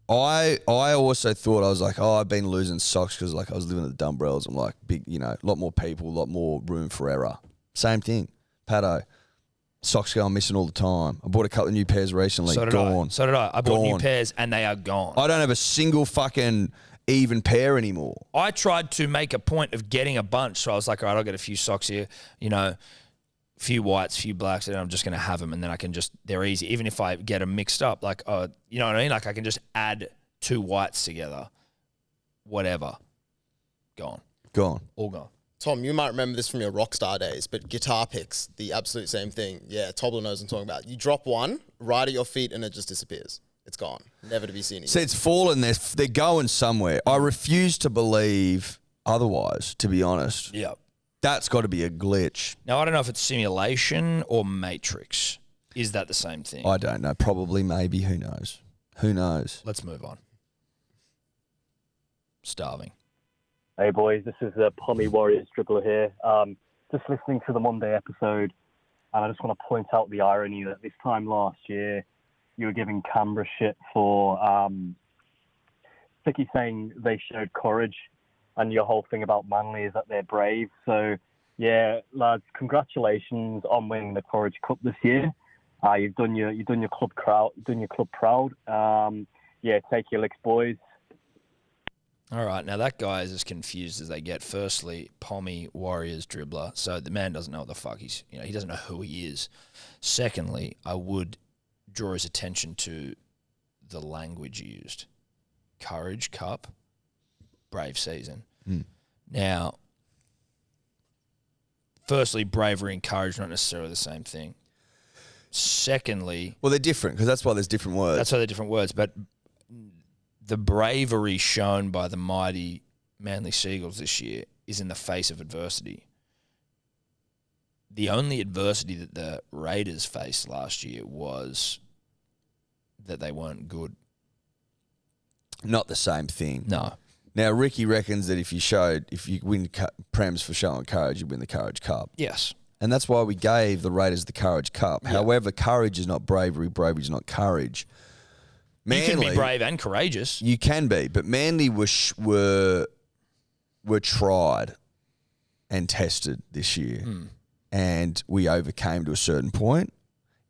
I also thought, I was like, I've been losing socks because like I was living at the Dumbrells. I'm like, big, a lot more people, a lot more room for error. Same thing. Pato. Socks going missing all the time. I bought a couple of new pairs recently. So did gone. I bought new pairs and they are gone. I don't have a single fucking even pair anymore. I tried to make a point of getting a bunch. So I was like, all right, I'll get a few socks here, a few whites, few blacks, and I'm just going to have them. And then I can they're easy. Even if I get them mixed up, like, you know what I mean? Like I can just add 2 whites together, whatever. Gone. All gone. Tom, you might remember this from your Rockstar days, but guitar picks, the absolute same thing. Yeah, Tobler knows what I'm talking about. You drop one right at your feet and it just disappears. It's gone. Never to be seen again. See, it's fallen. They're going somewhere. I refuse to believe otherwise, to be honest. Yeah. That's got to be a glitch. Now, I don't know if it's simulation or Matrix. Is that the same thing? I don't know. Probably, maybe. Who knows? Who knows? Let's move on. Starving. Hey boys, this is Pommy Warriors Dribbler here. Just listening to the Monday episode, and I just want to point out the irony that this time last year, you were giving Canberra shit for Vicky saying they showed courage, and your whole thing about Manly is that they're brave. So, yeah, lads, congratulations on winning the Courage Cup this year. You've done your club proud. Yeah, take your licks, boys. All right, now that guy is as confused as they get. Firstly, Pommy Warriors Dribbler, so the man doesn't know what the fuck he doesn't know who he is. Secondly, I would draw his attention to the language used. Courage Cup, brave season. Now, firstly, bravery and courage not necessarily the same thing. Secondly, well, they're different because that's why there's different words. That's why they're different words, but the bravery shown by the mighty Manly Seagulls this year is in the face of adversity. The only adversity that the Raiders faced last year was that they weren't good. Not the same thing. No. Now, Ricky reckons that if you win Prams for showing courage, you win the Courage Cup. Yes. And that's why we gave the Raiders the Courage Cup. Yeah. However, courage is not bravery. Bravery is not courage. Manly, you can be brave and courageous. You can be, but Manly were tried and tested this year, and we overcame to a certain point,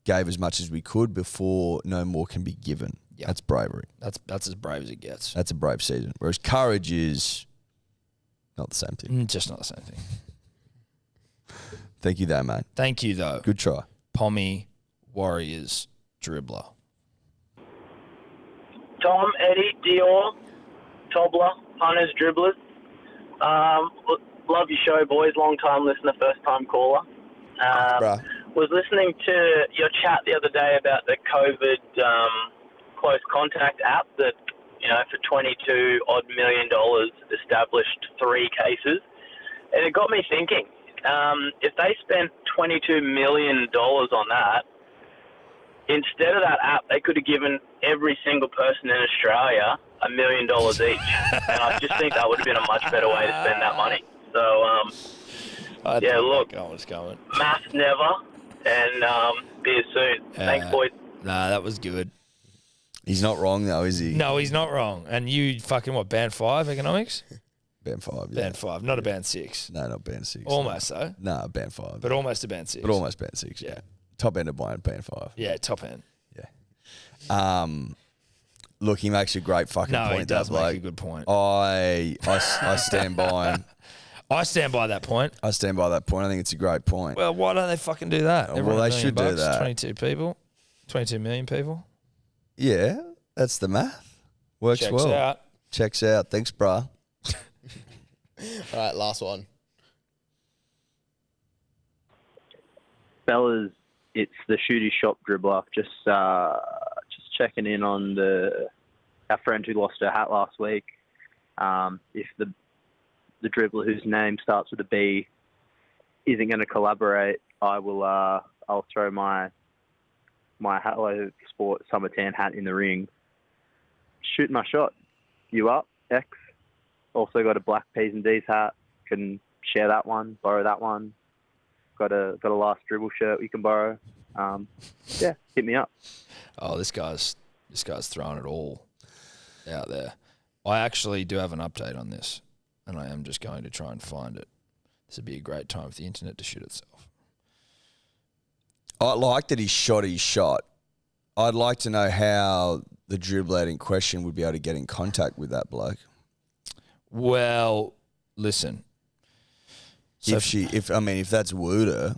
gave as much as we could before no more can be given. Yep. That's bravery. That's as brave as it gets. That's a brave season. Whereas courage is not the same thing. Just not the same thing. Thank you, though, mate. Thank you, though. Good try. Pommy Warriors dribbler? Tom, Eddie, Dior, Tobler, Punters, Dribblers. Love your show, boys. Long time listener, first time caller. Was listening to your chat the other day about the COVID close contact app that, for $22 odd million established 3 cases. And it got me thinking, if they spent $22 million on that, instead of that app, they could have given every single person in Australia $1 million each. And I just think that would have been a much better way to spend that money. So, look, maths never, and be you soon. Thanks, boys. Nah, that was good. He's not wrong, though, is he? No, he's not wrong. And you fucking, band 5 economics? Band 5, yeah. Band 5, not a band 6. No, not band 6. Almost, though. No, band 5. But almost a band 6. But almost band 6, yeah. Top end of mine, band 5. Yeah, top end. Yeah. Look, he makes a great fucking point. No, he does that make a good point. I stand by him. I stand by that point. I stand by that point. I think it's a great point. Well, why don't they fucking do that? Well, they should do that. 22 people. 22 million people. Yeah, that's the math. Works Checks well. out. Checks out. Thanks, brah. All right, last one. Fellas, it's the shooty shop dribbler. Just checking in on our friend who lost her hat last week. If the dribbler whose name starts with a B isn't going to collaborate, I'll throw my Hello Sport summer tan hat in the ring. Shoot my shot. You up, X? Also got a black P's and D's hat. Can share that one, borrow that one. Got a last dribble shirt you can borrow. Hit me up. Oh, this guy's throwing it all out there. I actually do have an update on this, and I am just going to try and find it. This would be a great time for the internet to shoot itself. I like that he shot his shot. I'd like to know how the dribbler in question would be able to get in contact with that bloke. Well, listen. So if that's Wooder.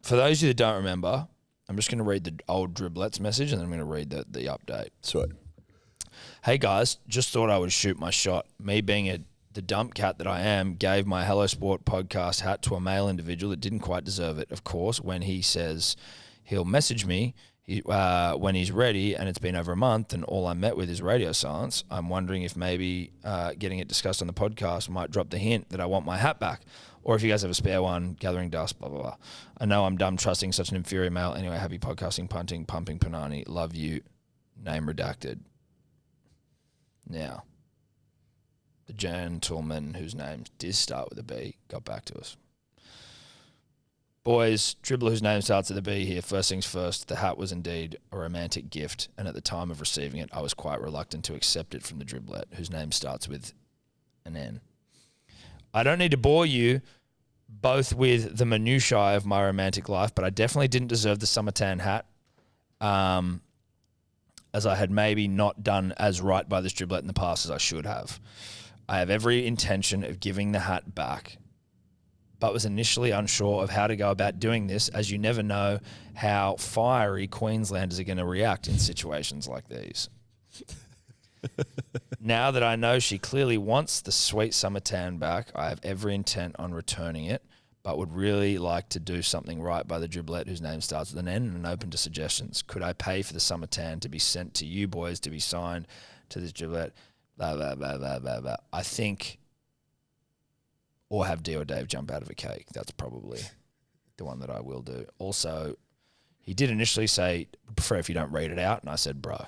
For those of you that don't remember, I'm just going to read the old Driblets message and then I'm going to read the update. Sweet. Hey guys, just thought I would shoot my shot. Me being the dump cat that I am, gave my Hello Sport podcast hat to a male individual that didn't quite deserve it. Of course, when he says he'll message me when he's ready, and it's been over a month, and all I met with is radio silence, I'm wondering if maybe getting it discussed on the podcast might drop the hint that I want my hat back, or if you guys have a spare one, gathering dust, blah, blah, blah. I know I'm dumb trusting such an inferior male. Anyway, happy podcasting, punting, pumping, Panani. Love you. Name redacted. Now, the gentleman whose name did start with a B got back to us. Boys, dribbler whose name starts with a B here. First things first, the hat was indeed a romantic gift, and at the time of receiving it, I was quite reluctant to accept it from the dribblet whose name starts with an N. I don't need to bore you both with the minutiae of my romantic life, but I definitely didn't deserve the summer tan hat, as I had maybe not done as right by this dribblet in the past as I should have. I have every intention of giving the hat back, but was initially unsure of how to go about doing this, as you never know how fiery Queenslanders are going to react in situations like these. Now that I know she clearly wants the sweet summer tan back, I have every intent on returning it, but would really like to do something right by the dribblet whose name starts with an N, and open to suggestions. Could I pay for the summer tan to be sent to you boys to be signed to this dribblet? Blah, blah, blah, blah, blah, blah. I think... Or have D or Dave jump out of a cake. That's probably the one that I will do. Also, he did initially say, prefer if you don't read it out. And I said, bro.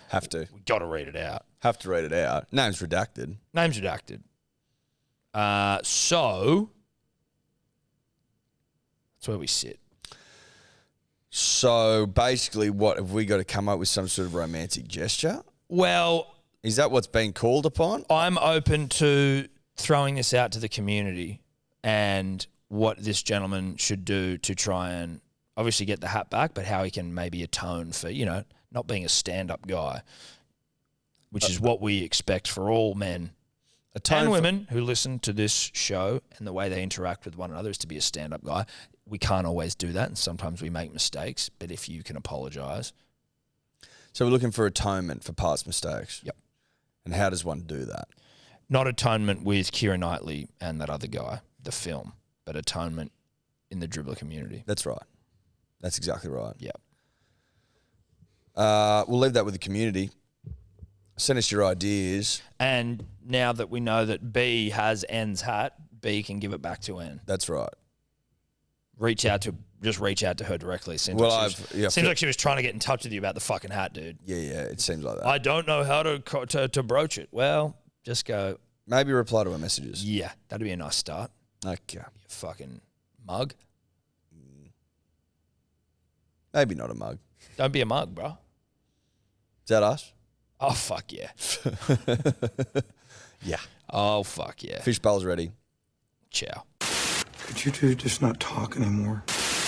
Have to. We got to read it out. Have to read it out. Name's redacted. Name's redacted. So, that's where we sit. So, basically, what have we got to come up with some sort of romantic gesture? Well... Is that what's being called upon? I'm open to throwing this out to the community and what this gentleman should do to try and obviously get the hat back, but how he can maybe atone for, not being a stand-up guy, which is what we expect for all men And women who listen to this show and the way they interact with one another is to be a stand-up guy. We can't always do that, and sometimes we make mistakes, but if you can apologise. So we're looking for atonement for past mistakes. Yep. And how does one do that? Not atonement with Keira Knightley and that other guy, the film, but atonement in the dribbler community. That's right. That's exactly right. Yep. We'll leave that with the community. Send us your ideas. And now that we know that B has N's hat, B can give it back to N. That's right. Reach out to her directly. Seems like she was trying to get in touch with you about the fucking hat, dude. Yeah, it seems like that. I don't know how to broach it. Well, just go. Maybe reply to her messages. Yeah, that'd be a nice start. Okay. You fucking mug. Maybe not a mug. Don't be a mug, bro. Is that us? Oh, fuck yeah. Yeah. Oh, fuck yeah. Fish bowl's ready. Ciao. Could you two just not talk anymore?